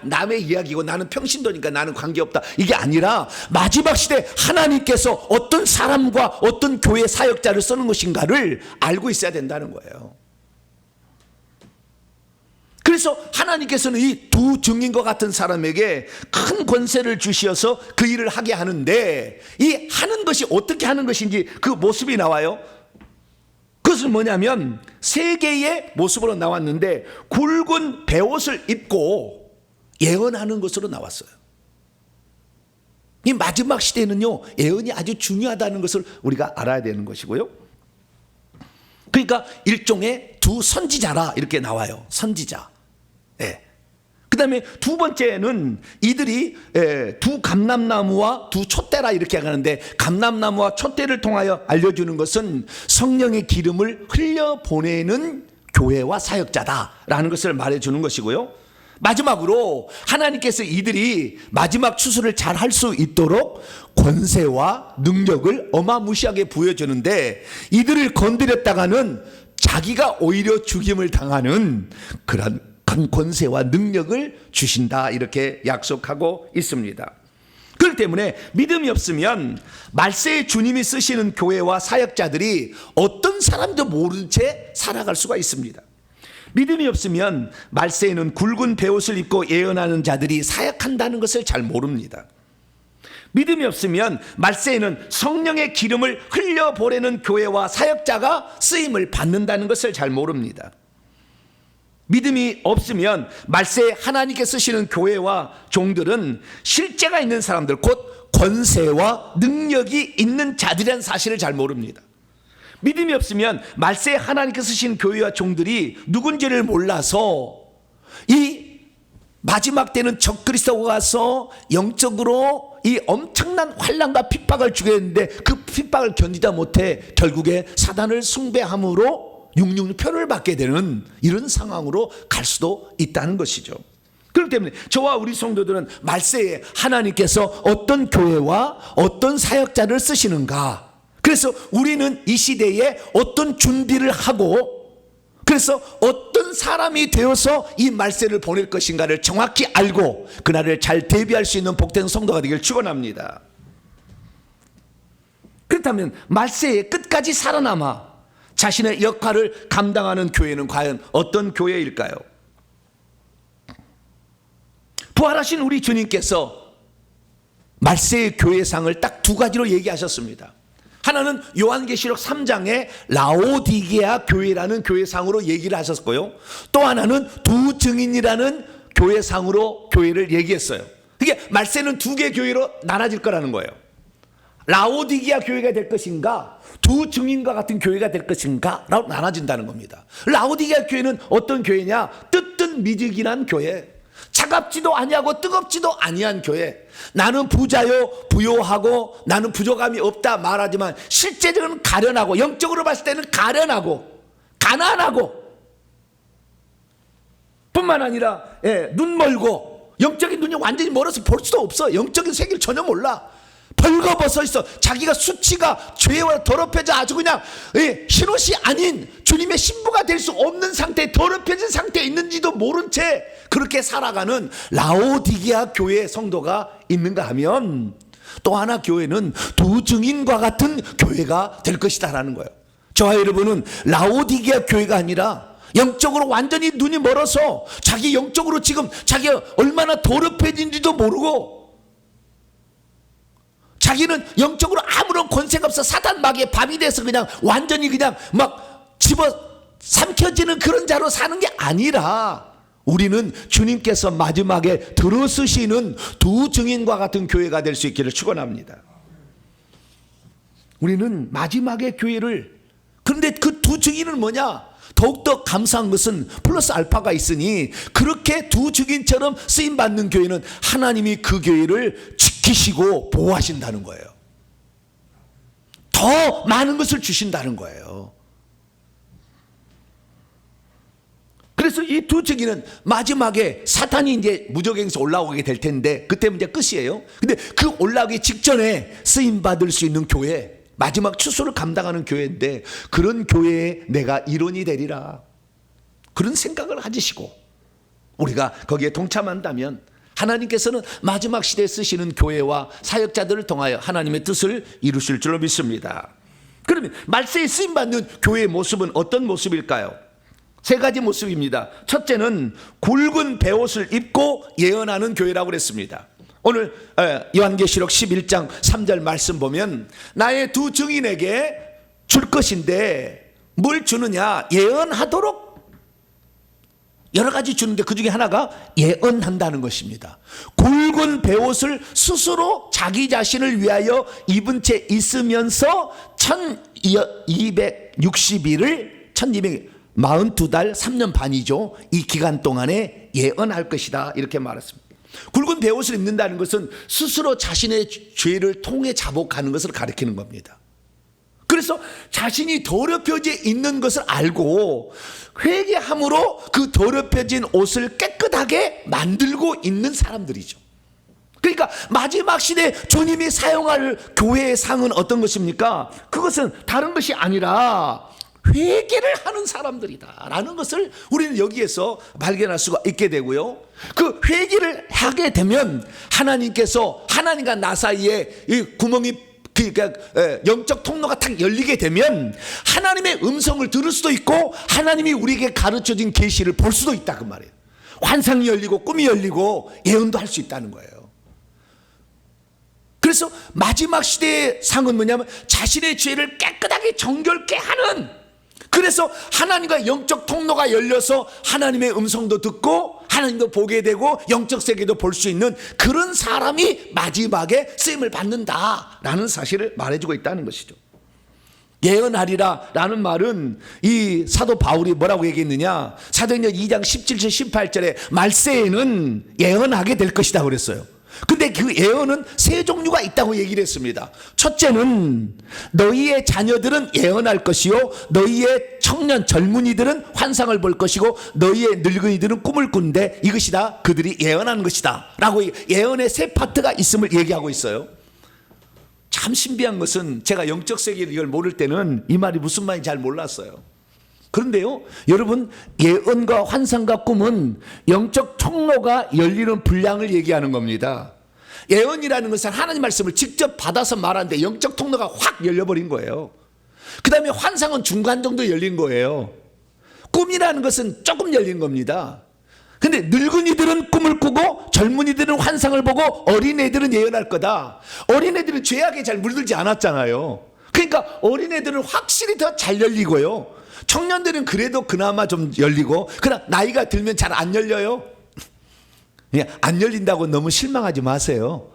남의 이야기고 나는 평신도니까 나는 관계없다, 이게 아니라 마지막 시대 하나님께서 어떤 사람과 어떤 교회 사역자를 쓰는 것인가를 알고 있어야 된다는 거예요. 그래서 하나님께서는 이 두 증인과 같은 사람에게 큰 권세를 주시어서 그 일을 하게 하는데, 이 하는 것이 어떻게 하는 것인지 그 모습이 나와요. 그것은 뭐냐면 3개의 모습으로 나왔는데, 굵은 베옷을 입고 예언하는 것으로 나왔어요. 이 마지막 시대는요, 예언이 아주 중요하다는 것을 우리가 알아야 되는 것이고요. 그러니까 일종의 두 선지자라 이렇게 나와요. 선지자. 그 다음에 두 번째는 이들이 두 감람나무와 두 촛대라 이렇게 하는데, 감람나무와 촛대를 통하여 알려주는 것은 성령의 기름을 흘려보내는 교회와 사역자다라는 것을 말해주는 것이고요. 마지막으로 하나님께서 이들이 마지막 추수를 잘 할 수 있도록 권세와 능력을 어마무시하게 부여주는데, 이들을 건드렸다가는 자기가 오히려 죽임을 당하는 그런 권세와 능력을 주신다, 이렇게 약속하고 있습니다. 그렇기 때문에 믿음이 없으면 말세에 주님이 쓰시는 교회와 사역자들이 어떤 사람도 모른 채 살아갈 수가 있습니다. 믿음이 없으면 말세에는 굵은 베옷을 입고 예언하는 자들이 사역한다는 것을 잘 모릅니다. 믿음이 없으면 말세에는 성령의 기름을 흘려보내는 교회와 사역자가 쓰임을 받는다는 것을 잘 모릅니다. 믿음이 없으면 말세에 하나님께 쓰시는 교회와 종들은 실제가 있는 사람들, 곧 권세와 능력이 있는 자들이라는 사실을 잘 모릅니다. 믿음이 없으면 말세에 하나님께 쓰시는 교회와 종들이 누군지를 몰라서 이 마지막 때는 적그리스도가 와서 영적으로 이 엄청난 환난과 핍박을 주겠는데 그 핍박을 견디다 못해 결국에 사단을 숭배함으로 666표를 받게 되는 이런 상황으로 갈 수도 있다는 것이죠. 그렇기 때문에 저와 우리 성도들은 말세에 하나님께서 어떤 교회와 어떤 사역자를 쓰시는가, 그래서 우리는 이 시대에 어떤 준비를 하고 그래서 어떤 사람이 되어서 이 말세를 보낼 것인가를 정확히 알고 그날을 잘 대비할 수 있는 복된 성도가 되길 축원합니다. 그렇다면 말세에 끝까지 살아남아 자신의 역할을 감당하는 교회는 과연 어떤 교회일까요? 부활하신 우리 주님께서 말세의 교회상을 딱 두 가지로 얘기하셨습니다. 하나는 요한계시록 3장에 라오디게아 교회라는 교회상으로 얘기를 하셨고요. 또 하나는 두 증인이라는 교회상으로 교회를 얘기했어요. 이게 말세는 두 개 교회로 나눠질 거라는 거예요. 라오디게아 교회가 될 것인가, 두 증인과 같은 교회가 될 것인가 라고 나눠진다는 겁니다. 라오디게아 교회는 어떤 교회냐? 뜨뜻미지근한 교회, 차갑지도 아니하고 뜨겁지도 아니한 교회. 나는 부자요 부요하고 나는 부족함이 없다 말하지만 실제적으로는 가련하고, 영적으로 봤을 때는 가련하고 가난하고 뿐만 아니라 눈 멀고, 영적인 눈이 완전히 멀어서 볼 수도 없어. 영적인 세계를 전혀 몰라. 벌거벗어 있어. 자기가 수치가 죄와 더럽혀져 아주 그냥 흰옷이 아닌 주님의 신부가 될 수 없는 상태에, 더럽혀진 상태에 있는지도 모른 채 그렇게 살아가는 라오디게아 교회의 성도가 있는가 하면, 또 하나 교회는 두 증인과 같은 교회가 될 것이다 라는 거예요. 저와 여러분은 라오디게아 교회가 아니라 영적으로 완전히 눈이 멀어서 자기 영적으로 지금 자기가 얼마나 더럽혀진지도 모르고 자기는 영적으로 아무런 권세가 없어 사단 마귀의 밥이 돼서 그냥 완전히 그냥 막 집어 삼켜지는 그런 자로 사는 게 아니라, 우리는 주님께서 마지막에 들어서시는 두 증인과 같은 교회가 될 수 있기를 축원합니다. 우리는 마지막에 교회를, 그런데 그 두 증인은 뭐냐? 더욱더 감사한 것은 플러스 알파가 있으니 그렇게 두 증인처럼 쓰임받는 교회는 하나님이 그 교회를 지키시고 보호하신다는 거예요. 더 많은 것을 주신다는 거예요. 그래서 이 두 증인은 마지막에 사탄이 이제 무적행에서 올라오게 될 텐데 그때 이제 끝이에요. 근데 그 올라오기 직전에 쓰임받을 수 있는 교회, 마지막 추수를 감당하는 교회인데 그런 교회에 내가 일원이 되리라, 그런 생각을 가지시고 우리가 거기에 동참한다면 하나님께서는 마지막 시대에 쓰시는 교회와 사역자들을 통하여 하나님의 뜻을 이루실 줄로 믿습니다. 그러면 말세에 쓰임받는 교회의 모습은 어떤 모습일까요? 세 가지 모습입니다. 첫째는 굵은 베옷을 입고 예언하는 교회라고 그랬습니다. 오늘 요한계시록 11장 3절 말씀 보면 나의 두 증인에게 줄 것인데 뭘 주느냐? 예언하도록 여러 가지 주는데 그 중에 하나가 예언한다는 것입니다. 굵은 베옷을 스스로 자기 자신을 위하여 입은 채 있으면서 1260일을 1242달 3년 반이죠. 이 기간 동안에 예언할 것이다 이렇게 말했습니다. 굵은 베옷을 입는다는 것은 스스로 자신의 죄를 통해 자복하는 것을 가리키는 겁니다. 그래서 자신이 더럽혀져 있는 것을 알고 회개함으로 그 더럽혀진 옷을 깨끗하게 만들고 있는 사람들이죠. 그러니까 마지막 시대에 주님이 사용할 교회의 상은 어떤 것입니까? 그것은 다른 것이 아니라 회개를 하는 사람들이다 라는 것을 우리는 여기에서 발견할 수가 있게 되고요. 그 회개를 하게 되면 하나님께서 하나님과 나 사이에 이 구멍이, 그러니까 영적 통로가 탁 열리게 되면 하나님의 음성을 들을 수도 있고 하나님이 우리에게 가르쳐진 계시를 볼 수도 있다 그 말이에요. 환상이 열리고 꿈이 열리고 예언도 할 수 있다는 거예요. 그래서 마지막 시대의 상은 뭐냐면 자신의 죄를 깨끗하게 정결케 하는, 그래서 하나님과 영적 통로가 열려서 하나님의 음성도 듣고 하나님도 보게 되고 영적 세계도 볼 수 있는 그런 사람이 마지막에 쓰임을 받는다라는 사실을 말해주고 있다는 것이죠. 예언하리라 라는 말은 이 사도 바울이 뭐라고 얘기했느냐, 사도행전 2장 17절 18절에 말세에는 예언하게 될 것이다 그랬어요. 근데 그 예언은 세 종류가 있다고 얘기를 했습니다. 첫째는 너희의 자녀들은 예언할 것이요, 너희의 청년 젊은이들은 환상을 볼 것이고, 너희의 늙은이들은 꿈을 꾸는데 이것이 다 그들이 예언하는 것이다 라고 예언의 세 파트가 있음을 얘기하고 있어요. 참 신비한 것은 제가 영적 세계를 이걸 모를 때는 이 말이 무슨 말인지 잘 몰랐어요. 그런데요, 여러분, 예언과 환상과 꿈은 영적 통로가 열리는 분량을 얘기하는 겁니다. 예언이라는 것은 하나님 말씀을 직접 받아서 말하는데 영적 통로가 확 열려버린 거예요. 그 다음에 환상은 중간 정도 열린 거예요. 꿈이라는 것은 조금 열린 겁니다. 근데 늙은이들은 꿈을 꾸고 젊은이들은 환상을 보고 어린애들은 예언할 거다. 어린애들은 죄악에 잘 물들지 않았잖아요. 그러니까 어린애들은 확실히 더 잘 열리고요, 청년들은 그래도 그나마 좀 열리고, 그러나 나이가 들면 잘 안 열려요. 안 열린다고 너무 실망하지 마세요.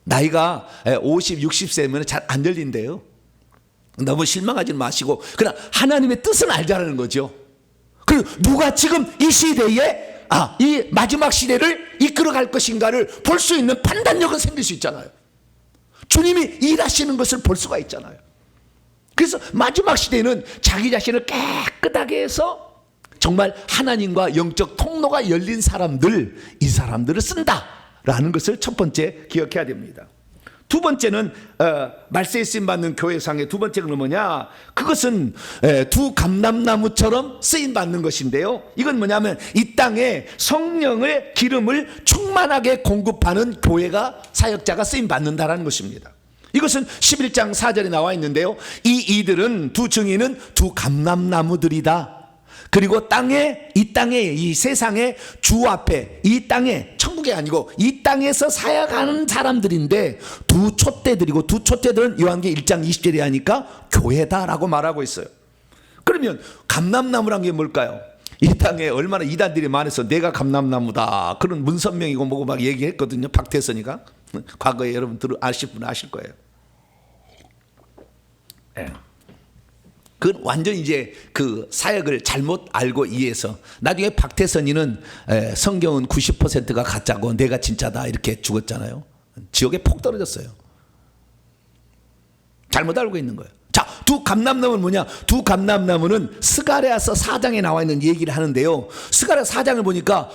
나이가 50, 60세면 잘 안 열린대요. 너무 실망하지 마시고, 그러나 하나님의 뜻은 알자라는 거죠. 그리고 누가 지금 이 시대에 이 마지막 시대를 이끌어갈 것인가를 볼 수 있는 판단력은 생길 수 있잖아요. 주님이 일하시는 것을 볼 수가 있잖아요. 그래서 마지막 시대는 자기 자신을 깨끗하게 해서 정말 하나님과 영적 통로가 열린 사람들, 이 사람들을 쓴다라는 것을 첫 번째 기억해야 됩니다. 두 번째는 말세에 쓰임받는 교회상의 두 번째는 뭐냐, 그것은 두 감람나무처럼 쓰임받는 것인데요, 이건 뭐냐면 이 땅에 성령의 기름을 충만하게 공급하는 교회가, 사역자가 쓰임받는다라는 것입니다. 이것은 11장 4절에 나와 있는데요, 이들은, 두 증인은 두 감람나무들이다. 그리고 이 땅에, 이 세상의 주 앞에, 이 땅에, 천국이 아니고 이 땅에서 사역하는 사람들인데 두 촛대들이고, 두 촛대들은 요한계 1장 20절에 하니까 교회다라고 말하고 있어요. 그러면 감람나무란 게 뭘까요? 이 땅에 얼마나 이단들이 많아서 내가 감람나무다 그런 문선명이고 뭐고 막 얘기했거든요, 박태선이가. 과거에 여러분 아실 분 아실 거예요. 그 완전 이제 그 사역을 잘못 알고 이해해서 나중에 박태선이는 성경은 90%가 가짜고 내가 진짜다 이렇게 죽었잖아요. 지옥에 폭 떨어졌어요. 잘못 알고 있는 거예요. 자, 두 감람나무는 뭐냐? 두 감람나무는 스가랴서 4장에 나와 있는 얘기를 하는데요, 스가랴 4장을 보니까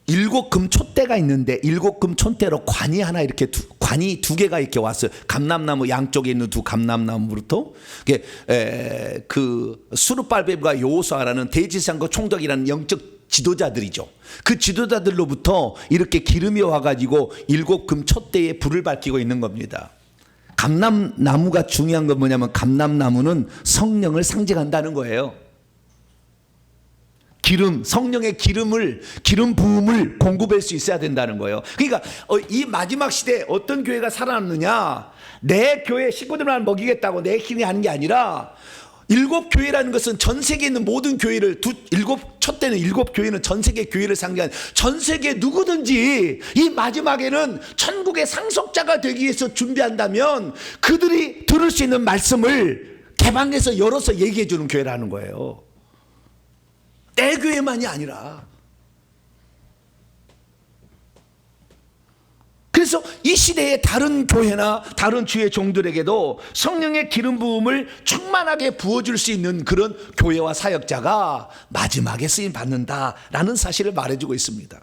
7금 촛대가 있는데 7금 촛대로 관이 하나 이렇게 관이 두 개가 이렇게 왔어요. 감람나무 양쪽에 있는 두 감람나무부터 그 수르발벨과 여호수아라는 대지상과 총독이라는 영적 지도자들이죠. 그 지도자들로부터 이렇게 기름이 와가지고 7금 촛대에 불을 밝히고 있는 겁니다. 감람나무가 중요한 건 뭐냐면 감람나무는 성령을 상징한다는 거예요. 성령의 기름 부음을 공급할 수 있어야 된다는 거예요. 그러니까 이 마지막 시대에 어떤 교회가 살아남느냐, 내 교회 식구들만 먹이겠다고 내 힘이 하는 게 아니라, 일곱 교회라는 것은 전 세계에 있는 모든 교회를, 첫 때는 일곱 교회는 전 세계 교회를 상징한, 전 세계 누구든지 이 마지막에는 천국의 상속자가 되기 위해서 준비한다면 그들이 들을 수 있는 말씀을 개방해서 열어서 얘기해 주는 교회라는 거예요. 내 교회만이 아니라. 그래서 이 시대의 다른 교회나 다른 주의 종들에게도 성령의 기름 부음을 충만하게 부어줄 수 있는 그런 교회와 사역자가 마지막에 쓰임 받는다라는 사실을 말해주고 있습니다.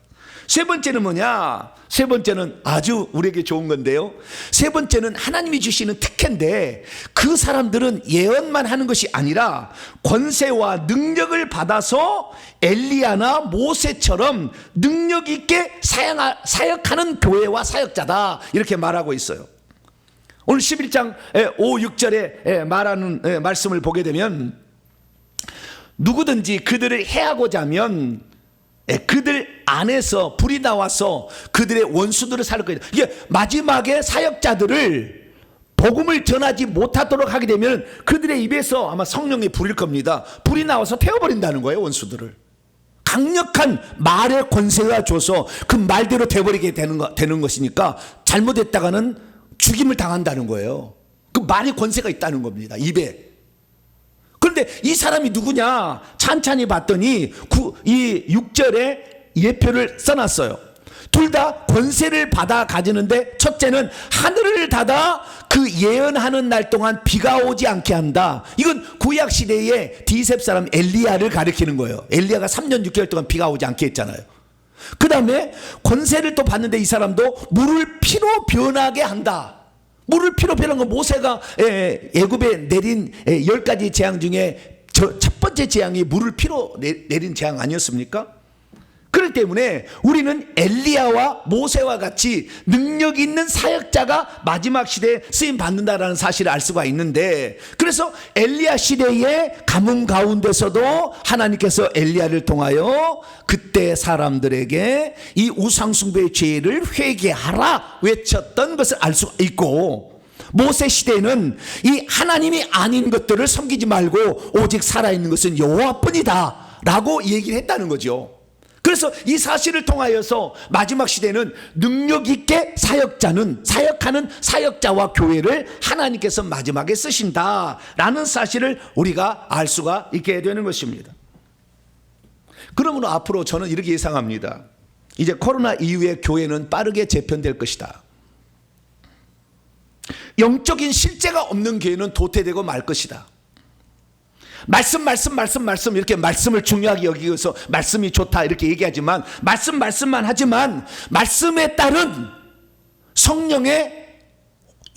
세 번째는 뭐냐? 세 번째는 아주 우리에게 좋은 건데요, 세 번째는 하나님이 주시는 특혜인데, 그 사람들은 예언만 하는 것이 아니라 권세와 능력을 받아서 엘리야나 모세처럼 능력 있게 사역하는 교회와 사역자다, 이렇게 말하고 있어요. 오늘 11장 5, 6절에 말하는 말씀을 보게 되면, 누구든지 그들을 해하고자 하면 그들 안에서 불이 나와서 그들의 원수들을 살 거예요. 이게 마지막에 사역자들을 복음을 전하지 못하도록 하게 되면 그들의 입에서 아마 성령이 불일 겁니다. 불이 나와서 태워버린다는 거예요, 원수들을. 강력한 말의 권세가 줘서 그 말대로 돼버리게 되는 것이니까 잘못했다가는 죽임을 당한다는 거예요. 그 말의 권세가 있다는 겁니다. 입에. 그런데 이 사람이 누구냐? 찬찬히 봤더니 이 6절에 예표를 써놨어요. 둘 다 권세를 받아 가지는데, 첫째는 하늘을 닫아 그 예언하는 날 동안 비가 오지 않게 한다. 이건 구약 시대의 디셉 사람 엘리야를 가리키는 거예요. 엘리야가 3년 6개월 동안 비가 오지 않게 했잖아요. 그 다음에 권세를 또 받는데 이 사람도 물을 피로 변하게 한다. 물을 피로 변한 건 모세가 애굽에 내린 10가지 재앙 중에 첫 번째 재앙이 물을 피로 내린 재앙 아니었습니까? 그렇기 때문에 우리는 엘리야와 모세와 같이 능력 있는 사역자가 마지막 시대에 쓰임 받는다라는 사실을 알 수가 있는데, 그래서 엘리야 시대의 가뭄 가운데서도 하나님께서 엘리야를 통하여 그때 사람들에게 이 우상숭배의 죄를 회개하라 외쳤던 것을 알 수가 있고, 모세 시대에는 이 하나님이 아닌 것들을 섬기지 말고 오직 살아있는 것은 여호와뿐이다 라고 얘기를 했다는 거죠. 그래서 이 사실을 통하여서 마지막 시대는 능력 있게 사역하는 사역자와 교회를 하나님께서 마지막에 쓰신다라는 사실을 우리가 알 수가 있게 되는 것입니다. 그러므로 앞으로 저는 이렇게 예상합니다. 이제 코로나 이후에 교회는 빠르게 재편될 것이다. 영적인 실제가 없는 교회는 도태되고 말 것이다. 말씀 이렇게 말씀을 중요하게 여기서 말씀이 좋다 이렇게 얘기하지만, 말씀만 하지만 말씀에 따른 성령의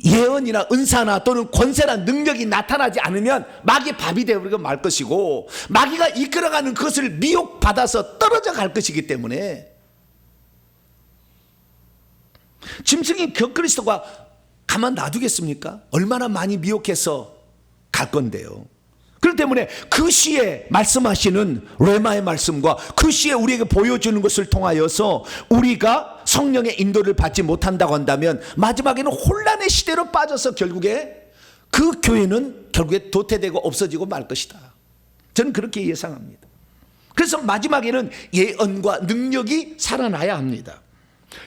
예언이나 은사나 또는 권세나 능력이 나타나지 않으면 마귀의 밥이 되어버리고 말 것이고, 마귀가 이끌어가는 그것을 미혹받아서 떨어져 갈 것이기 때문에, 짐승이 그리스도가 가만 놔두겠습니까? 얼마나 많이 미혹해서 갈 건데요. 그렇기 때문에 그 시에 말씀하시는 레마의 말씀과 그 시에 우리에게 보여주는 것을 통하여서 우리가 성령의 인도를 받지 못한다고 한다면 마지막에는 혼란의 시대로 빠져서 결국에 그 교회는 결국에 도태되고 없어지고 말 것이다. 저는 그렇게 예상합니다. 그래서 마지막에는 예언과 능력이 살아나야 합니다.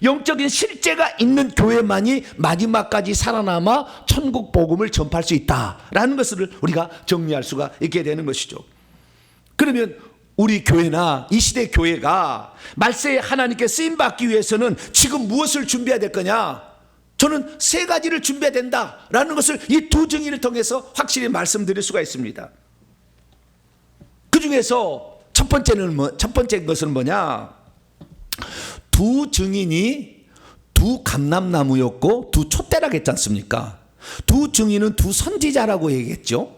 영적인 실제가 있는 교회만이 마지막까지 살아남아 천국 복음을 전파할 수 있다라는 것을 우리가 정리할 수가 있게 되는 것이죠. 그러면 우리 교회나 이 시대 교회가 말세에 하나님께 쓰임받기 위해서는 지금 무엇을 준비해야 될 거냐? 저는 세 가지를 준비해야 된다라는 것을 이 두 증인을 통해서 확실히 말씀드릴 수가 있습니다. 그 중에서 첫 번째 것은 뭐냐? 두 증인이 두 감람나무였고 두 촛대라고 했지 않습니까? 두 증인은 두 선지자라고 얘기했죠.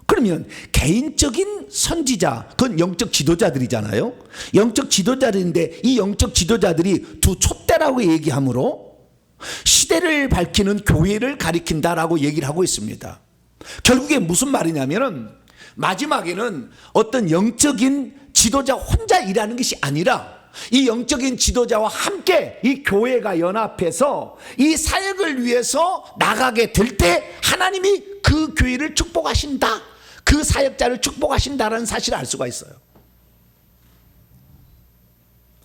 그러면 개인적인 선지자, 그건 영적 지도자들이잖아요. 영적 지도자들인데 이 영적 지도자들이 두 촛대라고 얘기하므로 시대를 밝히는 교회를 가리킨다라고 얘기를 하고 있습니다. 결국에 무슨 말이냐면은 마지막에는 어떤 영적인 지도자 혼자 일하는 것이 아니라 이 영적인 지도자와 함께 이 교회가 연합해서 이 사역을 위해서 나가게 될 때 하나님이 그 교회를 축복하신다, 그 사역자를 축복하신다라는 사실을 알 수가 있어요.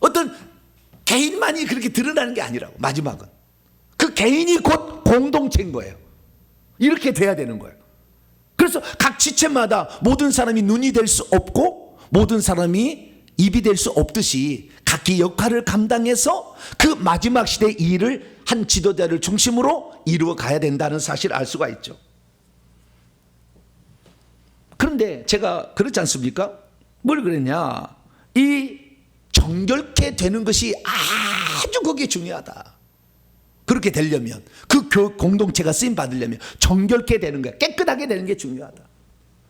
어떤 개인만이 그렇게 드러나는 게 아니라고. 마지막은 그 개인이 곧 공동체인 거예요. 이렇게 돼야 되는 거예요. 그래서 각 지체마다 모든 사람이 눈이 될 수 없고 모든 사람이 입이 될 수 없듯이 각기 역할을 감당해서 그 마지막 시대의 일을 한 지도자를 중심으로 이루어 가야 된다는 사실을 알 수가 있죠. 그런데 제가 그렇지 않습니까? 뭘 그랬냐? 이 정결케 되는 것이 아주 그게 중요하다. 그렇게 되려면 그 공동체가 쓰임 받으려면 정결케 되는 거야. 깨끗하게 되는 게 중요하다.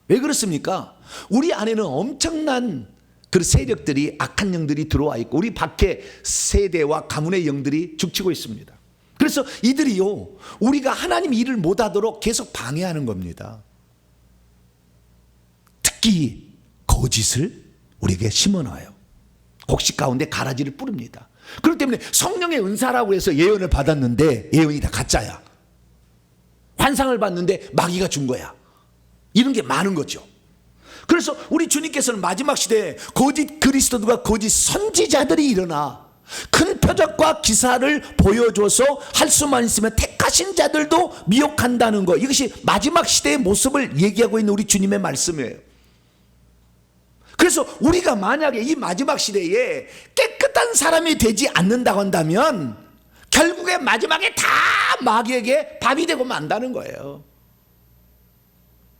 왜 그렇습니까? 우리 안에는 엄청난 그 세력들이, 악한 영들이 들어와 있고 우리 밖에 세대와 가문의 영들이 죽치고 있습니다. 그래서 이들이요, 우리가 하나님 일을 못하도록 계속 방해하는 겁니다. 특히 거짓을 우리에게 심어놔요. 곡식 가운데 가라지를 뿌립니다. 그렇기 때문에 성령의 은사라고 해서 예언을 받았는데 예언이 다 가짜야. 환상을 봤는데 마귀가 준 거야. 이런 게 많은 거죠. 그래서 우리 주님께서는 마지막 시대에 거짓 그리스도들과 거짓 선지자들이 일어나 큰 표적과 기사를 보여줘서 할 수만 있으면 택하신 자들도 미혹한다는 것, 이것이 마지막 시대의 모습을 얘기하고 있는 우리 주님의 말씀이에요. 그래서 우리가 만약에 이 마지막 시대에 깨끗한 사람이 되지 않는다고 한다면 결국에 마지막에 다 마귀에게 밥이 되고 만다는 거예요.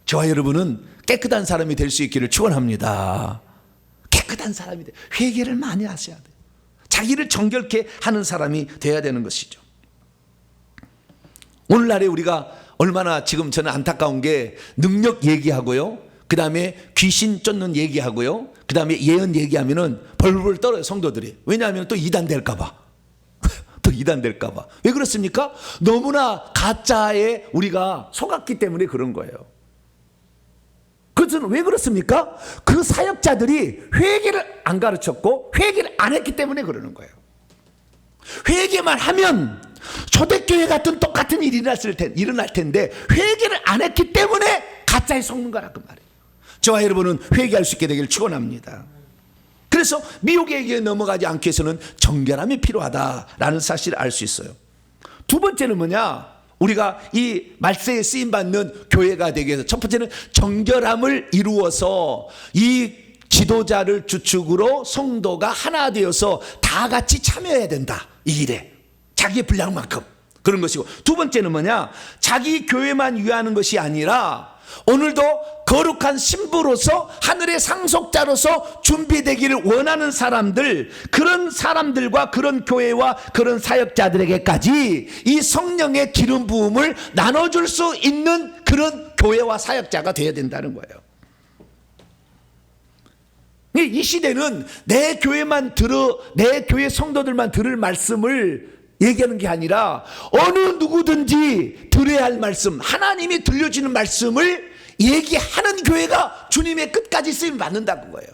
저와 여러분은 깨끗한 사람이 될 수 있기를 축원합니다. 깨끗한 사람이 돼. 회개를 많이 하셔야 돼요. 자기를 정결케 하는 사람이 돼야 되는 것이죠. 오늘날에 우리가 얼마나 지금 저는 안타까운 게 능력 얘기하고요, 그 다음에 귀신 쫓는 얘기하고요, 그 다음에 예언 얘기하면은 벌벌 떨어요, 성도들이. 왜냐하면 또 이단 될까봐. 또 이단 될까봐. 왜 그렇습니까? 너무나 가짜에 우리가 속았기 때문에 그런 거예요. 그것은 왜 그렇습니까? 그 사역자들이 회개를 안 가르쳤고 회개를 안 했기 때문에 그러는 거예요. 회개만 하면 초대교회 같은 똑같은 일이 일어날 텐데 회개를 안 했기 때문에 가짜에 속는 거라 그 말이에요. 저와 여러분은 회개할 수 있게 되기를 축원합니다. 그래서 미혹에게 넘어가지 않기 위해서는 정결함이 필요하다라는 사실을 알 수 있어요. 두 번째는 뭐냐? 우리가 이 말세에 쓰임받는 교회가 되기 위해서 첫 번째는 정결함을 이루어서 이 지도자를 주축으로 성도가 하나 되어서 다 같이 참여해야 된다, 이 일에 자기의 분량만큼. 그런 것이고, 두 번째는 뭐냐? 자기 교회만 위하는 것이 아니라 오늘도 거룩한 신부로서 하늘의 상속자로서 준비되기를 원하는 사람들, 그런 사람들과 그런 교회와 그런 사역자들에게까지 이 성령의 기름 부음을 나눠줄 수 있는 그런 교회와 사역자가 되어야 된다는 거예요. 이 시대는 내 교회만 내 교회 성도들만 들을 말씀을 얘기하는 게 아니라 어느 누구든지 들어야 할 말씀, 하나님이 들려주는 말씀을 얘기하는 교회가 주님의 끝까지 쓰임 받는다는 거예요.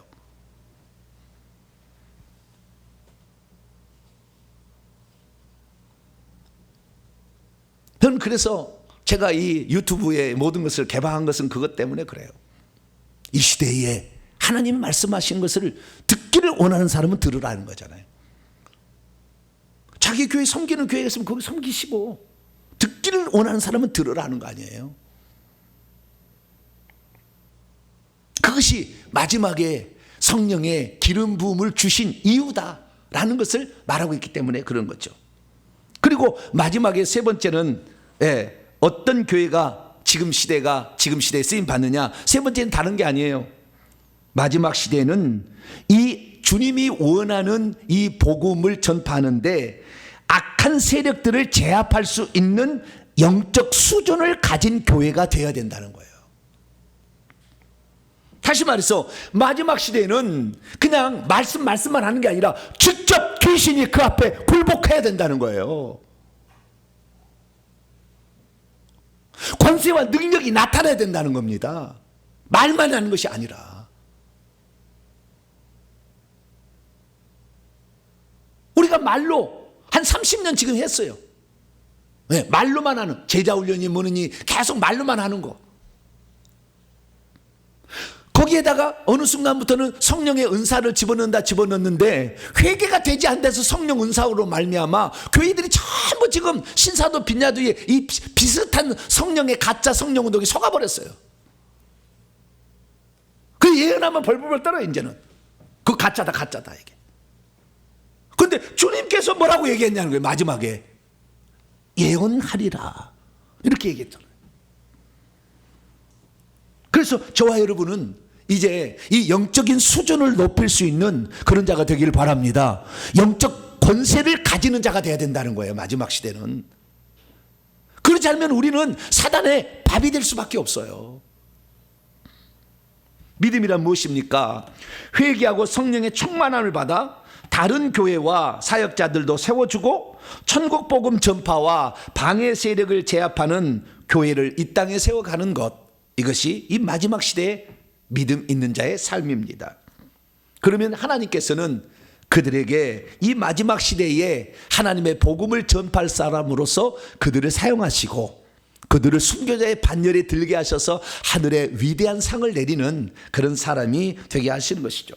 저는 그래서 제가 이 유튜브에 모든 것을 개방한 것은 그것 때문에 그래요. 이 시대에 하나님이 말씀하신 것을 듣기를 원하는 사람은 들으라는 거잖아요. 자기 교회 섬기는 교회가 있으면 거기 섬기시고, 듣기를 원하는 사람은 들으라는 거 아니에요. 그것이 마지막에 성령의 기름 부음을 주신 이유다라는 것을 말하고 있기 때문에 그런 거죠. 그리고 마지막에 세 번째는 어떤 교회가 지금 시대에 쓰임 받느냐. 세 번째는 다른 게 아니에요. 마지막 시대는 이 주님이 원하는 이 복음을 전파하는데 악한 세력들을 제압할 수 있는 영적 수준을 가진 교회가 되어야 된다는 거예요. 다시 말해서 마지막 시대에는 그냥 말씀만 하는 게 아니라 직접 귀신이 그 앞에 굴복해야 된다는 거예요. 권세와 능력이 나타나야 된다는 겁니다. 말만 하는 것이 아니라. 우리가 말로 한 30년 지금 했어요. 네, 말로만 하는, 제자훈련이 뭐느니 계속 말로만 하는 거. 거기에다가 어느 순간부터는 성령의 은사를 집어넣는데 회개가 되지 않는 데서 성령 은사로 말미암아 교회들이 전부 지금 신사도 빈야도에 이 비슷한 성령의 가짜 성령 운동에 속아버렸어요. 그 예언하면 벌벌 떨어요. 이제는 그 가짜다 이게. 근데 주님께서 뭐라고 얘기했냐는 거예요. 마지막에 예언하리라 이렇게 얘기했잖아요. 그래서 저와 여러분은 이제 이 영적인 수준을 높일 수 있는 그런 자가 되기를 바랍니다. 영적 권세를 가지는 자가 돼야 된다는 거예요. 마지막 시대는. 그렇지 않으면 우리는 사단의 밥이 될 수밖에 없어요. 믿음이란 무엇입니까? 회개하고 성령의 충만함을 받아 다른 교회와 사역자들도 세워주고 천국 복음 전파와 방해 세력을 제압하는 교회를 이 땅에 세워가는 것, 이것이 이 마지막 시대의 믿음 있는 자의 삶입니다. 그러면 하나님께서는 그들에게 이 마지막 시대에 하나님의 복음을 전파할 사람으로서 그들을 사용하시고 그들을 순교자의 반열에 들게 하셔서 하늘의 위대한 상을 내리는 그런 사람이 되게 하시는 것이죠.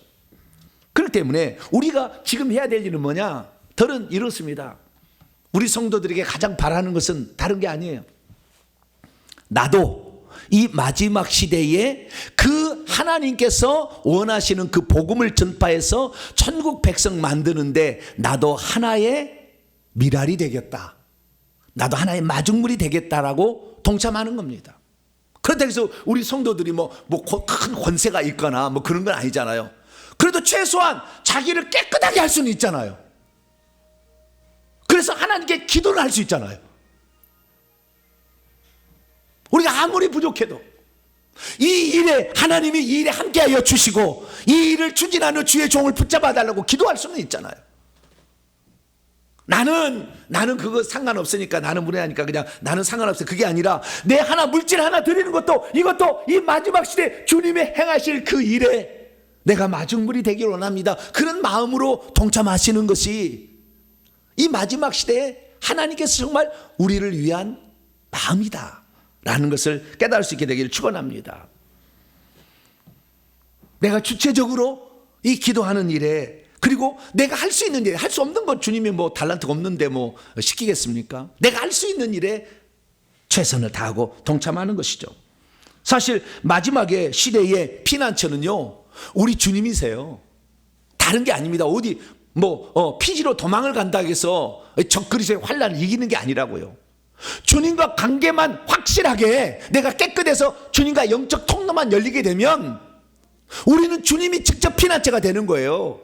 그렇기 때문에 우리가 지금 해야 될 일은 뭐냐? 들은 이렇습니다. 우리 성도들에게 가장 바라는 것은 다른 게 아니에요. 나도 이 마지막 시대에 그 하나님께서 원하시는 그 복음을 전파해서 천국 백성 만드는데 나도 하나의 미랄이 되겠다, 나도 하나의 마중물이 되겠다라고 동참하는 겁니다. 그렇다고 해서 우리 성도들이 큰 권세가 있거나 그런 건 아니잖아요. 그래도 최소한 자기를 깨끗하게 할 수는 있잖아요. 그래서 하나님께 기도를 할 수 있잖아요. 우리가 아무리 부족해도 이 일에 하나님이 이 일에 함께하여 주시고 이 일을 추진하는 주의 종을 붙잡아 달라고 기도할 수는 있잖아요. 나는 그거 상관없으니까, 나는 무례하니까 그냥 나는 상관없어. 그게 아니라 내 하나 물질 하나 드리는 것도 이것도 이 마지막 시대 주님의 행하실 그 일에 내가 마중물이 되길 원합니다. 그런 마음으로 동참하시는 것이 이 마지막 시대에 하나님께서 정말 우리를 위한 마음이다 라는 것을 깨달을 수 있게 되기를 축원합니다. 내가 주체적으로 이 기도하는 일에, 그리고 내가 할 수 있는 일에, 할 수 없는 것 주님이 달란트가 없는데 시키겠습니까? 내가 할 수 있는 일에 최선을 다하고 동참하는 것이죠. 사실 마지막에 시대의 피난처는요, 우리 주님이세요. 다른 게 아닙니다. 어디 피지로 도망을 간다고 해서 적그리스도의 환난을 이기는 게 아니라고요. 주님과 관계만 확실하게 내가 깨끗해서 주님과 영적 통로만 열리게 되면 우리는 주님이 직접 피난처가 되는 거예요.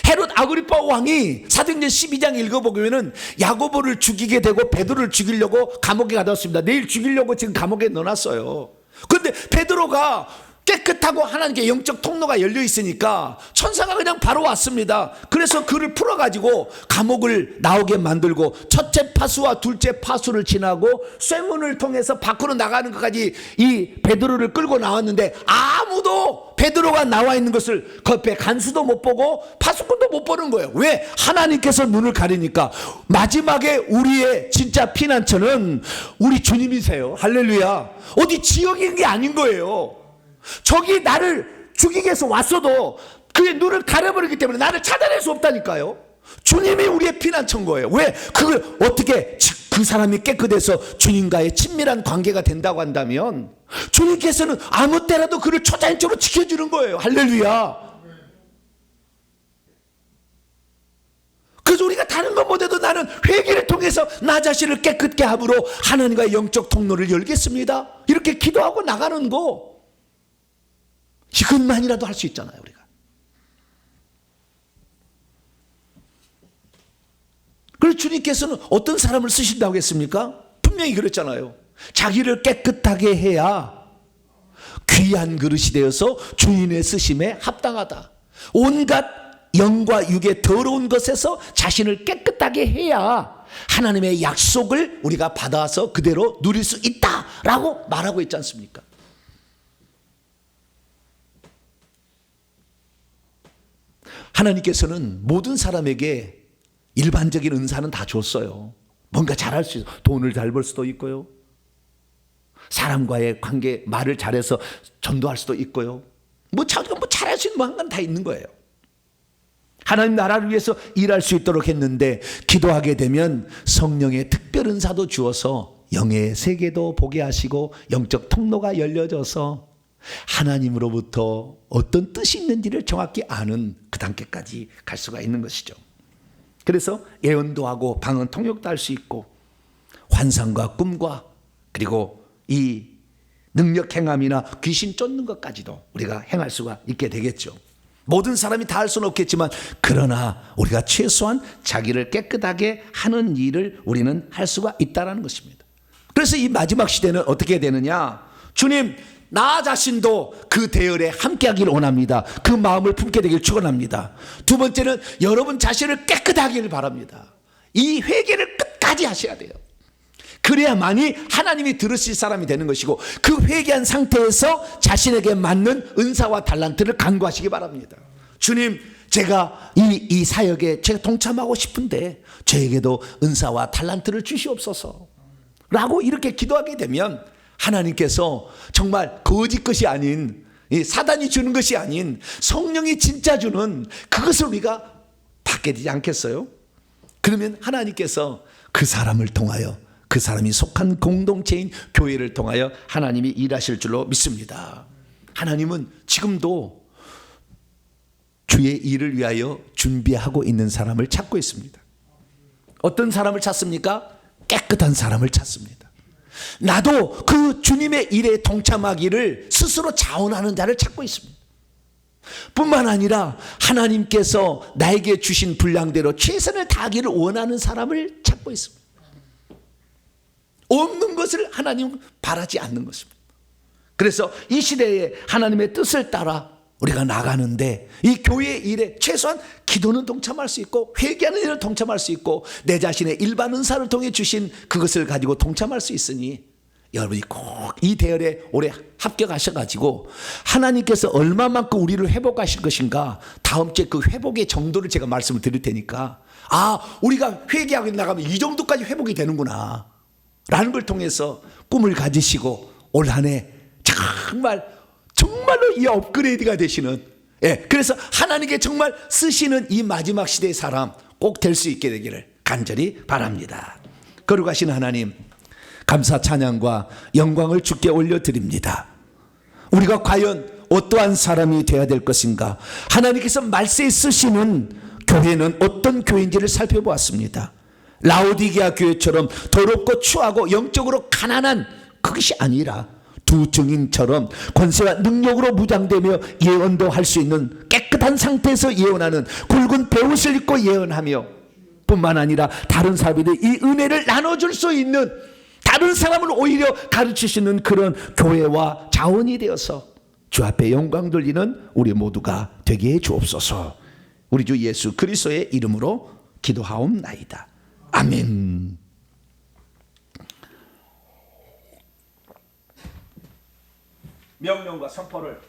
헤롯 아그리파 왕이 사도행전 12장 읽어보면은 야고보를 죽이게 되고 베드로를 죽이려고 감옥에 가뒀습니다. 내일 죽이려고 지금 감옥에 넣어놨어요. 그런데 베드로가 깨끗하고 하나님께 영적 통로가 열려 있으니까 천사가 그냥 바로 왔습니다. 그래서 그를 풀어가지고 감옥을 나오게 만들고 첫째 파수와 둘째 파수를 지나고 쇠문을 통해서 밖으로 나가는 것까지 이 베드로를 끌고 나왔는데 아무도 베드로가 나와 있는 것을 겉에 간수도 못 보고 파수꾼도 못 보는 거예요. 왜? 하나님께서 눈을 가리니까. 마지막에 우리의 진짜 피난처는 우리 주님이세요. 할렐루야. 어디 지역인 게 아닌 거예요. 적이 나를 죽이기 위해서 왔어도 그의 눈을 가려버리기 때문에 나를 찾아낼 수 없다니까요. 주님이 우리의 피난처인 거예요. 왜? 그걸 어떻게 그 사람이 깨끗해서 주님과의 친밀한 관계가 된다고 한다면 주님께서는 아무 때라도 그를 초자연적으로 지켜주는 거예요. 할렐루야. 그래서 우리가 다른 것보다도 나는 회개를 통해서 나 자신을 깨끗게 함으로 하나님과의 영적 통로를 열겠습니다, 이렇게 기도하고 나가는 거, 이것만이라도 할 수 있잖아요. 우리가. 그래서 주님께서는 어떤 사람을 쓰신다고 했습니까? 분명히 그랬잖아요. 자기를 깨끗하게 해야 귀한 그릇이 되어서 주인의 쓰심에 합당하다. 온갖 영과 육의 더러운 것에서 자신을 깨끗하게 해야 하나님의 약속을 우리가 받아서 그대로 누릴 수 있다라고 말하고 있지 않습니까? 하나님께서는 모든 사람에게 일반적인 은사는 다 줬어요. 뭔가 잘할 수 있어요. 돈을 잘 벌 수도 있고요, 사람과의 관계 말을 잘해서 전도할 수도 있고요, 잘할 수 있는 한 건 다 있는 거예요. 하나님 나라를 위해서 일할 수 있도록 했는데 기도하게 되면 성령의 특별 은사도 주어서 영의 세계도 보게 하시고 영적 통로가 열려져서 하나님으로부터 어떤 뜻이 있는지를 정확히 아는 그 단계까지 갈 수가 있는 것이죠. 그래서 예언도 하고 방언 통역도 할 수 있고 환상과 꿈과 그리고 이 능력 행함이나 귀신 쫓는 것까지도 우리가 행할 수가 있게 되겠죠. 모든 사람이 다 할 수는 없겠지만 그러나 우리가 최소한 자기를 깨끗하게 하는 일을 우리는 할 수가 있다는 것입니다. 그래서 이 마지막 시대는 어떻게 되느냐, 주님 나 자신도 그 대열에 함께하기를 원합니다. 그 마음을 품게 되길 축원합니다. 두 번째는 여러분 자신을 깨끗하기를 바랍니다. 이 회개를 끝까지 하셔야 돼요. 그래야만이 하나님이 들으실 사람이 되는 것이고 그 회개한 상태에서 자신에게 맞는 은사와 달란트를 간구하시기 바랍니다. 주님, 제가 이 사역에 제가 동참하고 싶은데 저에게도 은사와 달란트를 주시옵소서 라고 이렇게 기도하게 되면 하나님께서 정말 거짓 것이 아닌, 사단이 주는 것이 아닌 성령이 진짜 주는 그것을 우리가 받게 되지 않겠어요? 그러면 하나님께서 그 사람을 통하여, 그 사람이 속한 공동체인 교회를 통하여 하나님이 일하실 줄로 믿습니다. 하나님은 지금도 주의 일을 위하여 준비하고 있는 사람을 찾고 있습니다. 어떤 사람을 찾습니까? 깨끗한 사람을 찾습니다. 나도 그 주님의 일에 동참하기를 스스로 자원하는 자를 찾고 있습니다. 뿐만 아니라 하나님께서 나에게 주신 분량대로 최선을 다하기를 원하는 사람을 찾고 있습니다. 없는 것을 하나님은 바라지 않는 것입니다. 그래서 이 시대에 하나님의 뜻을 따라 우리가 나가는데 이 교회의 일에 최소한 기도는 동참할 수 있고 회개하는 일을 동참할 수 있고 내 자신의 일반 은사를 통해 주신 그것을 가지고 동참할 수 있으니 여러분이 꼭 이 대열에 올해 합격하셔가지고 하나님께서 얼마만큼 우리를 회복하실 것인가 다음 주에 그 회복의 정도를 제가 말씀을 드릴 테니까 우리가 회개하고 나가면 이 정도까지 회복이 되는구나 라는 걸 통해서 꿈을 가지시고 올 한 해 정말로 이 업그레이드가 되시는 그래서 하나님께 정말 쓰시는 이 마지막 시대의 사람 꼭 될 수 있게 되기를 간절히 바랍니다. 거룩하신 하나님, 감사 찬양과 영광을 주께 올려드립니다. 우리가 과연 어떠한 사람이 되어야 될 것인가? 하나님께서 말세에 쓰시는 교회는 어떤 교회인지를 살펴보았습니다. 라오디게아 교회처럼 더럽고 추하고 영적으로 가난한 그것이 아니라 두 증인처럼 권세와 능력으로 무장되며 예언도 할 수 있는 깨끗한 상태에서 예언하는 굵은 베옷을 입고 예언하며 뿐만 아니라 다른 사람들이 이 은혜를 나눠줄 수 있는 다른 사람을 오히려 가르치시는 그런 교회와 자원이 되어서 주 앞에 영광 돌리는 우리 모두가 되게 해 주옵소서. 우리 주 예수 그리스도의 이름으로 기도하옵나이다. 아멘. 명령과 선포를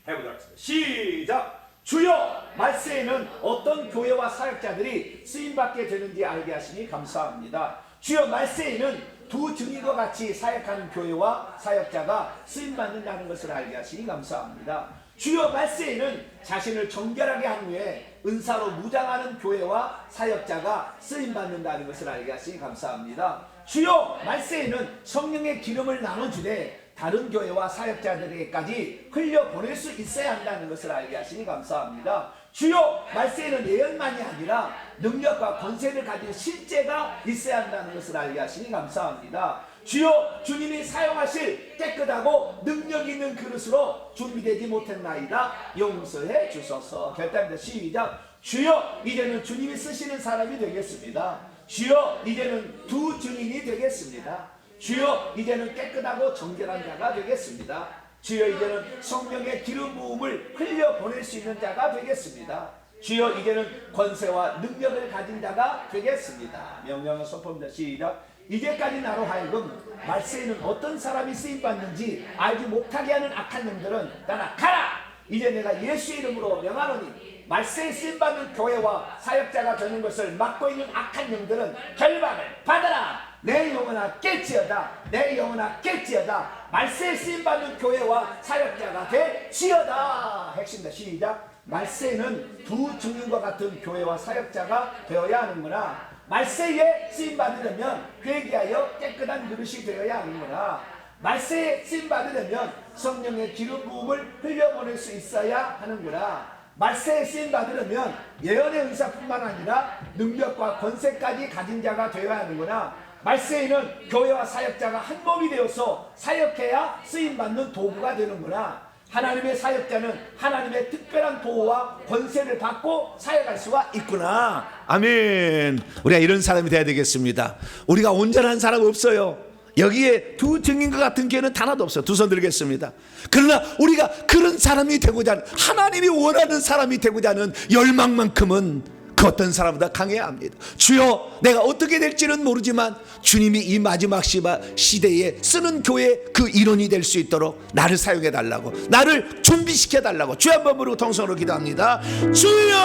해보도록 하겠습니다. 시작! 주여, 말세에는 어떤 교회와 사역자들이 쓰임받게 되는지 알게 하시니 감사합니다. 주여, 말세에는 두 증인과 같이 사역하는 교회와 사역자가 쓰임받는다는 것을 알게 하시니 감사합니다. 주여, 말세에는 자신을 정결하게 한 후에 은사로 무장하는 교회와 사역자가 쓰임받는다는 것을 알게 하시니 감사합니다. 주여, 말세에는 성령의 기름을 나눠주되 다른 교회와 사역자들에게까지 흘려보낼 수 있어야 한다는 것을 알게 하시니 감사합니다. 주여, 말세에는 예언만이 아니라 능력과 권세를 가진 실제가 있어야 한다는 것을 알게 하시니 감사합니다. 주여, 주님이 사용하실 깨끗하고 능력 있는 그릇으로 준비되지 못했나이다. 용서해 주소서. 결단입니다. 시작! 주여, 이제는 주님이 쓰시는 사람이 되겠습니다. 주여, 이제는 두 증인이 되겠습니다. 주여, 이제는 깨끗하고 정결한 자가 되겠습니다. 주여, 이제는 성령의 기름 부음을 흘려보낼 수 있는 자가 되겠습니다. 주여, 이제는 권세와 능력을 가진 자가 되겠습니다. 명령을 선포합니다. 시작! 이제까지 나로 하여금 말세에는 어떤 사람이 쓰임받는지 알지 못하게 하는 악한 영들은 나가라! 이제 내가 예수의 이름으로 명하노니 말세에 쓰임받는 교회와 사역자가 되는 것을 막고 있는 악한 영들은 결박을 받아라! 내 영혼아 깰지어다. 내 영혼아 깰지어다. 말세에 쓰임받는 교회와 사역자가 될지어다. 핵심이다. 시작! 말세에는 두 증인과 같은 교회와 사역자가 되어야 하는구나. 말세에 쓰임받으려면 회개하여 깨끗한 그릇이 되어야 하는구나. 말세에 쓰임받으려면 성령의 기름 부음을 흘려보낼 수 있어야 하는구나. 말세에 쓰임받으려면 예언의 은사뿐만 아니라 능력과 권세까지 가진 자가 되어야 하는구나. 말세에는 교회와 사역자가 한 몸이 되어서 사역해야 쓰임받는 도구가 되는구나. 하나님의 사역자는 하나님의 특별한 보호와 권세를 받고 사역할 수가 있구나. 아멘. 우리가 이런 사람이 돼야 되겠습니다. 우리가 온전한 사람 없어요. 여기에 두 증인과 같은 교회는 하나도 없어요. 두 손 들겠습니다. 그러나 우리가 그런 사람이 되고자 하는, 하나님이 원하는 사람이 되고자 하는 열망만큼은 그 어떤 사람보다 강해야 합니다. 주여, 내가 어떻게 될지는 모르지만 주님이 이 마지막 시대에 쓰는 교회 그 일원이 될 수 있도록 나를 사용해 달라고, 나를 준비시켜 달라고 주여 한번 부르고 통성으로 기도합니다. 주여!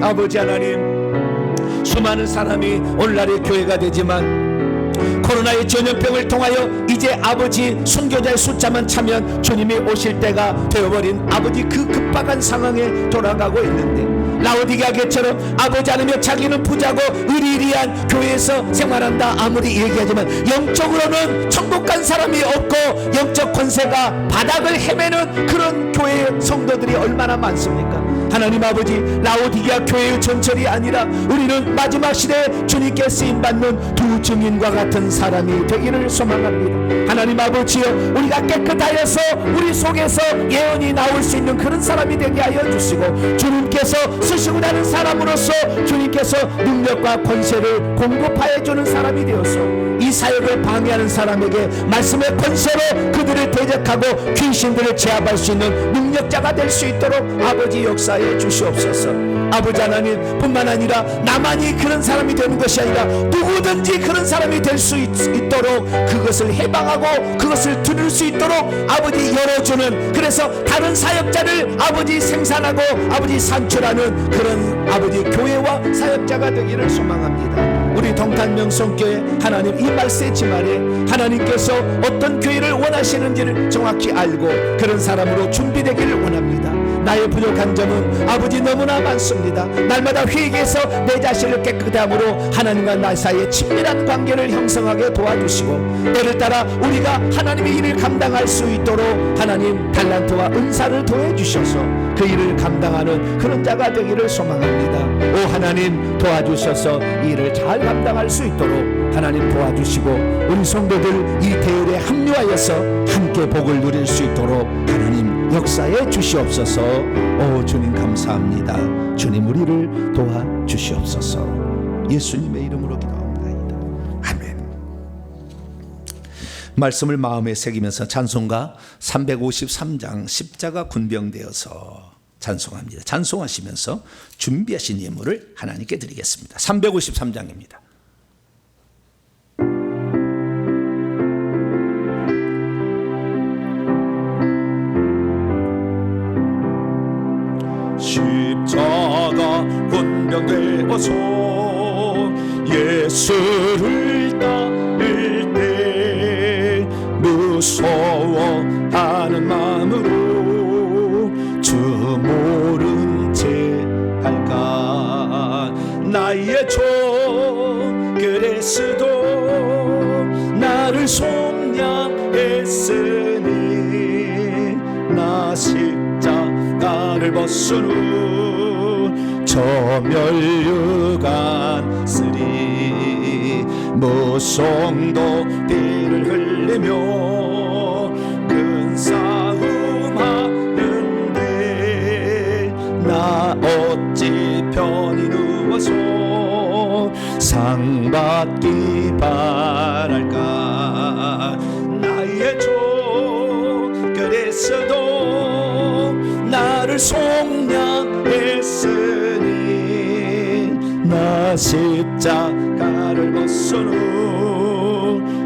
아버지 하나님, 수많은 사람이 오늘날의 교회가 되지만 코로나의 전염병을 통하여 이제 아버지 순교자의 숫자만 차면 주님이 오실 때가 되어버린 아버지 그 급박한 상황에 돌아가고 있는데, 라오디게아 교회처럼 아버지 않으며 자기는 부자고 의리의리한 교회에서 생활한다 아무리 얘기하지만 영적으로는 천국 간 사람이 없고 영적 권세가 바닥을 헤매는 그런 교회 성도들이 얼마나 많습니까? 하나님 아버지, 라오디게아 교회의 전철이 아니라 우리는 마지막 시대에 주님께 쓰임받는 두 증인과 같은 사람이 되기를 소망합니다. 하나님 아버지여, 우리가 깨끗하여서 우리 속에서 예언이 나올 수 있는 그런 사람이 되게 하여 주시고, 주님께서 쓰시고 나는 사람으로서 주님께서 능력과 권세를 공급하여 주는 사람이 되어서 이 사역을 방해하는 사람에게 말씀의 권세로 그들을 대적하고 귀신들을 제압할 수 있는 능력자가 될 수 있도록 아버지 역사해 주시옵소서. 아버지 하나님 뿐만 아니라 나만이 그런 사람이 되는 것이 아니라 누구든지 그런 사람이 될 수 있도록 그것을 해방하고 그것을 들을 수 있도록 아버지 열어주는, 그래서 다른 사역자를 아버지 생산하고 아버지 산출하는 그런 아버지 교회와 사역자가 되기를 소망합니다. 우리 동탄명성교회 하나님 이 말세지 말에 하나님께서 어떤 교회를 원하시는지를 정확히 알고 그런 사람으로 준비되기를 원합니다. 나의 부족한 점은 아버지 너무나 많습니다. 날마다 회개해서 내 자신을 깨끗함으로 하나님과 나 사이에 친밀한 관계를 형성하게 도와주시고, 때를 따라 우리가 하나님의 일을 감당할 수 있도록 하나님 달란트와 은사를 더해 주셔서 그 일을 감당하는 그런 자가 되기를 소망합니다. 오 하나님 도와주셔서 이 일을 잘 감당할 수 있도록 하나님 도와주시고, 우리 성도들 이 대열에 합류하여서 함께 복을 누릴 수 있도록 하나님 역사해 주시옵소서. 오 주님 감사합니다. 주님 우리를 도와주시옵소서. 예수님의 이름으로 기도합니다. 아멘. 말씀을 마음에 새기면서 찬송가 353장 십자가 군병되어서 찬송합니다. 찬송하시면서 준비하신 예물을 하나님께 드리겠습니다. 353장입니다. 십자가 군병되어서 예수를 따를 때 무서워하는 마음으로 주 모른 채 할까. 나의 종 그리스도 나를 속량했으니 나 십자가를 벗은 후 저 멸류관 쓰리 무송도 피를 흘리며 큰 싸움 하는데 나 어찌 편히 누워서 상 받기 바랄까. 나의 종 그리스도 나를 속량했으니 나 십자가를 벗은 후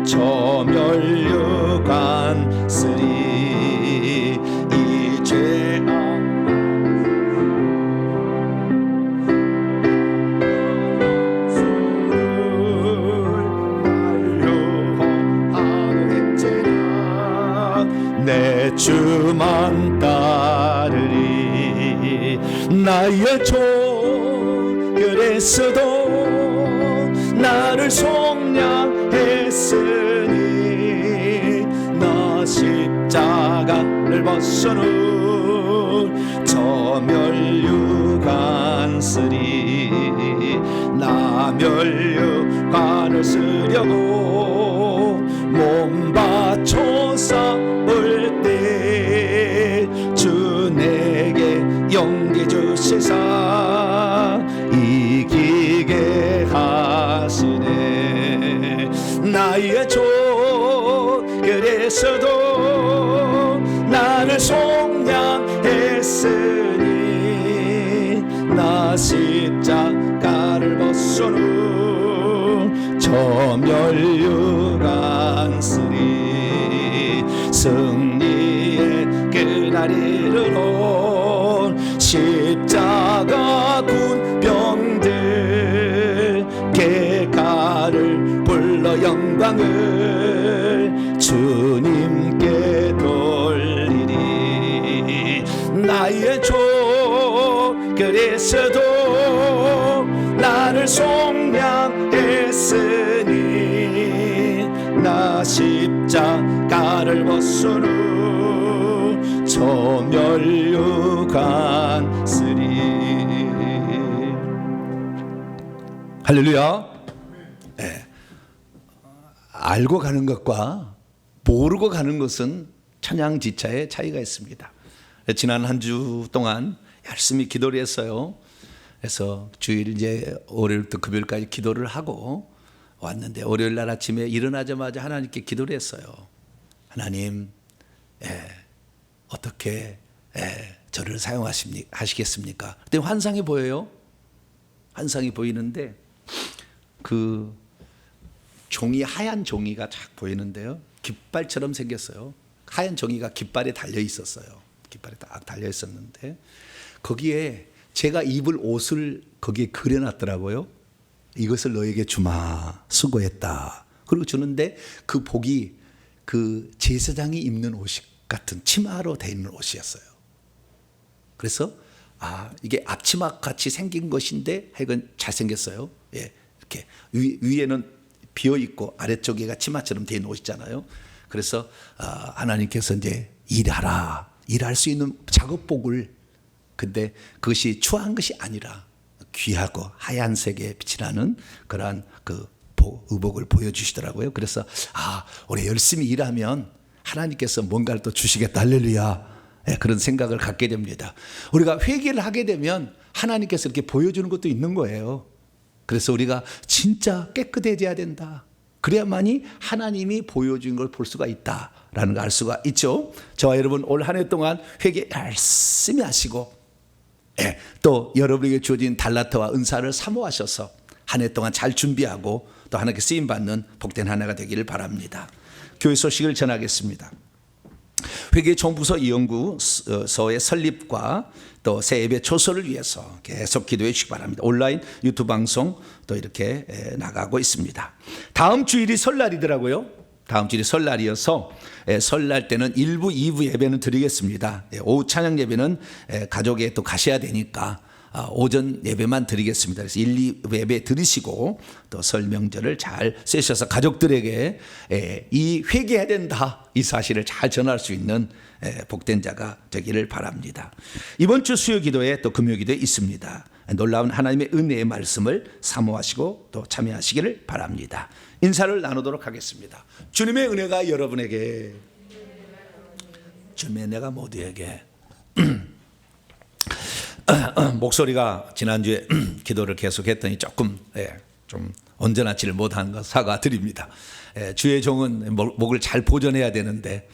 저 멸류관 쓰리 이 죄악 내 주만 따르리. 나의 종 그리스도 나를 속량했으니 나 십자가를 벗은 후 저 멸류관 쓰리 나 멸류관을 쓰려고 몸 바쳐 싸울 때 주 내게 용기 주시사 이기게 하시네. 나의 종 그리스도 나를 속량했으니 나 십자가를 벗은 후 저 멸류관 쓰리 승리의 그날 이르러 십자가 군병들 개가를 불러 영광을 주님께 돌리리. 나의 주 그리스도 나를 속량했으니 나 십자가를 벗은 후 소멸육안 쓰리. 할렐루야. 네. 알고 가는 것과 모르고 가는 것은 천양지차의 차이가 있습니다. 지난 한 주 동안 열심히 기도를 했어요. 그래서 주일 이제 월요일부터 금요일까지 기도를 하고 왔는데, 월요일 날 아침에 일어나자마자 하나님께 기도를 했어요. 하나님, 어떻게 저를 사용하시겠습니까? 그때 환상이 보여요. 환상이 보이는데 그 종이, 하얀 종이가 쫙 보이는데요, 깃발처럼 생겼어요. 하얀 종이가 깃발에 달려 있었어요. 깃발에 딱 달려 있었는데 거기에 제가 입을 옷을 거기에 그려놨더라고요. 이것을 너에게 주마, 수고했다. 그리고 주는데 그 복이 그 제사장이 입는 옷 같은 치마로 되어 있는 옷이었어요. 그래서 이게 앞치마 같이 생긴 것인데 하여간 잘생겼어요. 이렇게 위에는 비어 있고 아래쪽에가 치마처럼 되어 있는 옷이잖아요. 그래서 하나님께서 이제 일할 수 있는 작업복을, 근데 그것이 추한 것이 아니라 귀하고 하얀색의 빛이 나는 그러한 그 의복을 보여주시더라고요. 그래서 우리 열심히 일하면 하나님께서 뭔가를 또 주시겠다. 할렐루야. 그런 생각을 갖게 됩니다. 우리가 회개를 하게 되면 하나님께서 이렇게 보여주는 것도 있는 거예요. 그래서 우리가 진짜 깨끗해져야 된다. 그래야만이 하나님이 보여준 걸 볼 수가 있다라는 걸 알 수가 있죠. 저와 여러분 올 한 해 동안 회개 열심히 하시고, 또 여러분에게 주어진 달란트와 은사를 사모하셔서 한 해 동안 잘 준비하고 또 하나님께 쓰임받는 복된 한 해가 되기를 바랍니다. 교회 소식을 전하겠습니다. 회계총부서 이연구소의 설립과 또 새 예배 초소를 위해서 계속 기도해 주시기 바랍니다. 온라인 유튜브 방송 또 이렇게 나가고 있습니다. 다음 주일이 설날이더라고요. 다음 주일이 설날이어서 설날 때는 1부, 2부 예배는 드리겠습니다. 오후 찬양 예배는 가족에 또 가셔야 되니까 오전 예배만 드리겠습니다. 그래서 1, 2부 예배 드리시고 또 설 명절을 잘 쓰셔서 가족들에게 이 회개해야 된다, 이 사실을 잘 전할 수 있는 복된 자가 되기를 바랍니다. 이번 주 수요 기도에 또 금요 기도에 있습니다. 놀라운 하나님의 은혜의 말씀을 사모하시고 또 참여하시기를 바랍니다. 인사를 나누도록 하겠습니다. 주님의 은혜가 여러분에게, 주님의 은혜가 모두에게. 목소리가 지난주에 기도를 계속했더니 조금 좀 온전하지를 못한 것 사과드립니다. 주의 종은 목을 잘 보존해야 되는데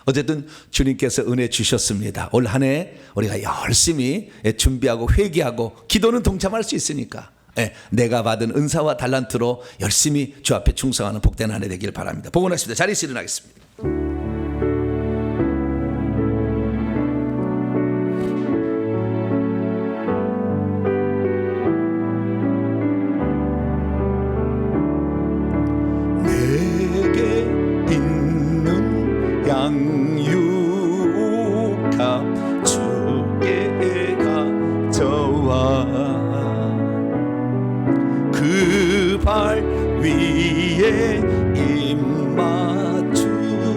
어쨌든 주님께서 은혜 주셨습니다. 올 한 해 우리가 열심히 준비하고 회개하고 기도는 동참할 수 있으니까 내가 받은 은사와 달란트로 열심히 주 앞에 충성하는 복된 한 해 되길 바랍니다. 복원하십니다. 자리에서 일어나겠습니다. 양육함 주께 가져와 그 발 위에 입 맞추고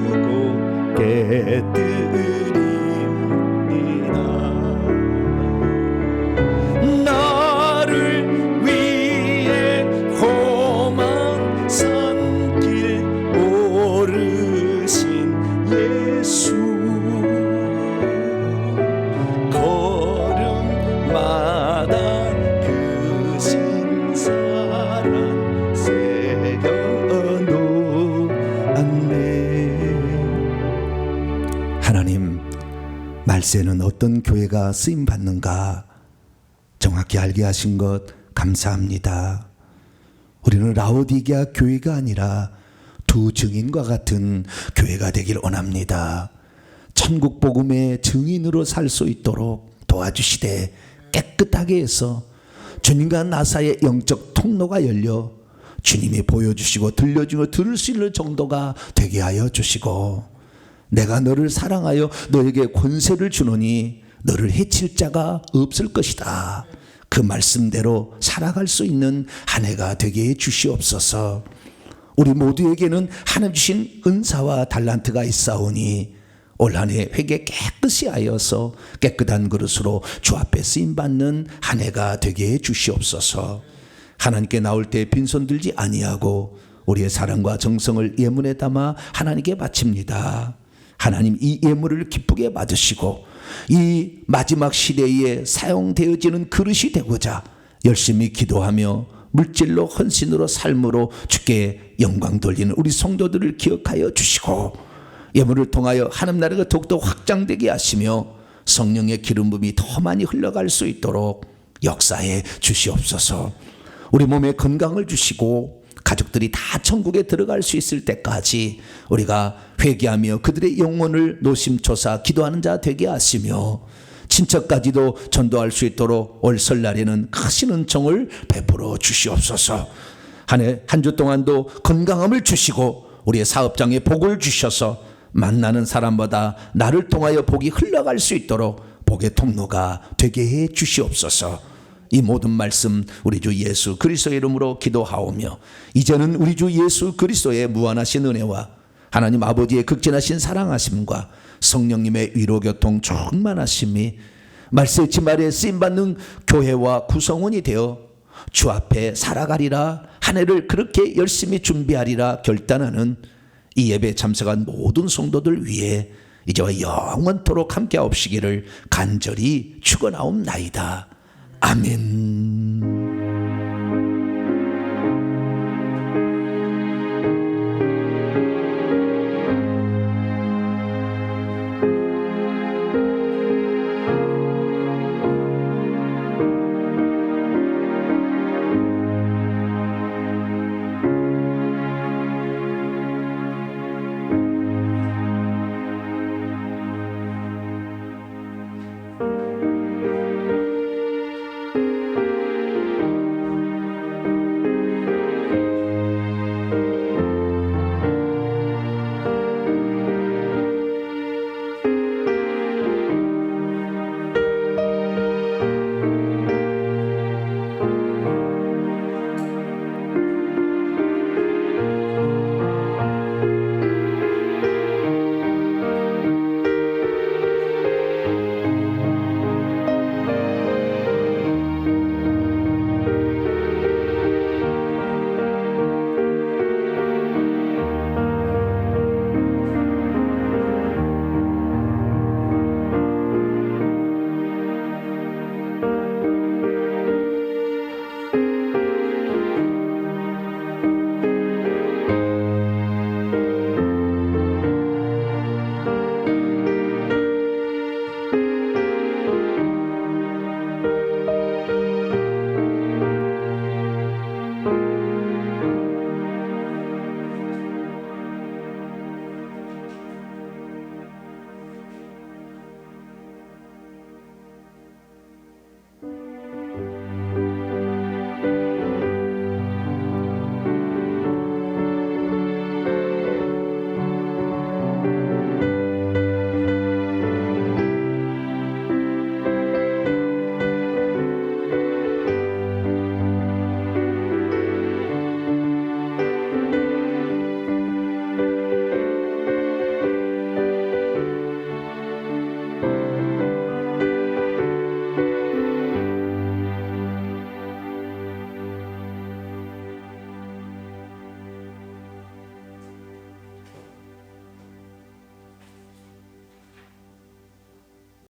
깨뜨립니다. 나를 위해 험한 산길 오르신 예수, 걸음마다 그 신사랑 새겨놓았네. 하나님, 말세는 어떤 교회가 쓰임받는가 정확히 알게 하신 것 감사합니다. 우리는 라오디게아 교회가 아니라 두 증인과 같은 교회가 되길 원합니다. 천국 복음의 증인으로 살 수 있도록 도와주시되 깨끗하게 해서 주님과 나 사이의 영적 통로가 열려 주님이 보여주시고 들려주고 들을 수 있는 정도가 되게 하여 주시고, 내가 너를 사랑하여 너에게 권세를 주노니 너를 해칠 자가 없을 것이다. 그 말씀대로 살아갈 수 있는 한 해가 되게 해 주시옵소서. 우리 모두에게는 하나님 주신 은사와 달란트가 있사오니 올 한 해 회개 깨끗이 하여서 깨끗한 그릇으로 주 앞에 쓰임받는 한 해가 되게 해 주시옵소서. 하나님께 나올 때 빈손 들지 아니하고 우리의 사랑과 정성을 예물에 담아 하나님께 바칩니다. 하나님, 이 예물을 기쁘게 받으시고 이 마지막 시대에 사용되어지는 그릇이 되고자 열심히 기도하며 물질로 헌신으로 삶으로 주께 영광 돌리는 우리 성도들을 기억하여 주시고, 예물을 통하여 하나님 나라가 더욱더 확장되게 하시며 성령의 기름 부음이 더 많이 흘러갈 수 있도록 역사해 주시옵소서. 우리 몸에 건강을 주시고 가족들이 다 천국에 들어갈 수 있을 때까지 우리가 회개하며 그들의 영혼을 노심초사 기도하는 자 되게 하시며, 친척까지도 전도할 수 있도록 올 설날에는 크신 은총을 베풀어 주시옵소서. 한 해 한 주 동안도 건강함을 주시고 우리의 사업장에 복을 주셔서 만나는 사람마다 나를 통하여 복이 흘러갈 수 있도록 복의 통로가 되게 해 주시옵소서. 이 모든 말씀 우리 주 예수 그리스도의 이름으로 기도하오며, 이제는 우리 주 예수 그리스도의 무한하신 은혜와 하나님 아버지의 극진하신 사랑하심과 성령님의 위로교통 충만하심이 말세 지말에 쓰임받는 교회와 구성원이 되어 주 앞에 살아가리라, 한 해를 그렇게 열심히 준비하리라 결단하는 이 예배에 참석한 모든 성도들 위해 이제와 영원토록 함께하옵시기를 간절히 축원하옵나이다. 아멘.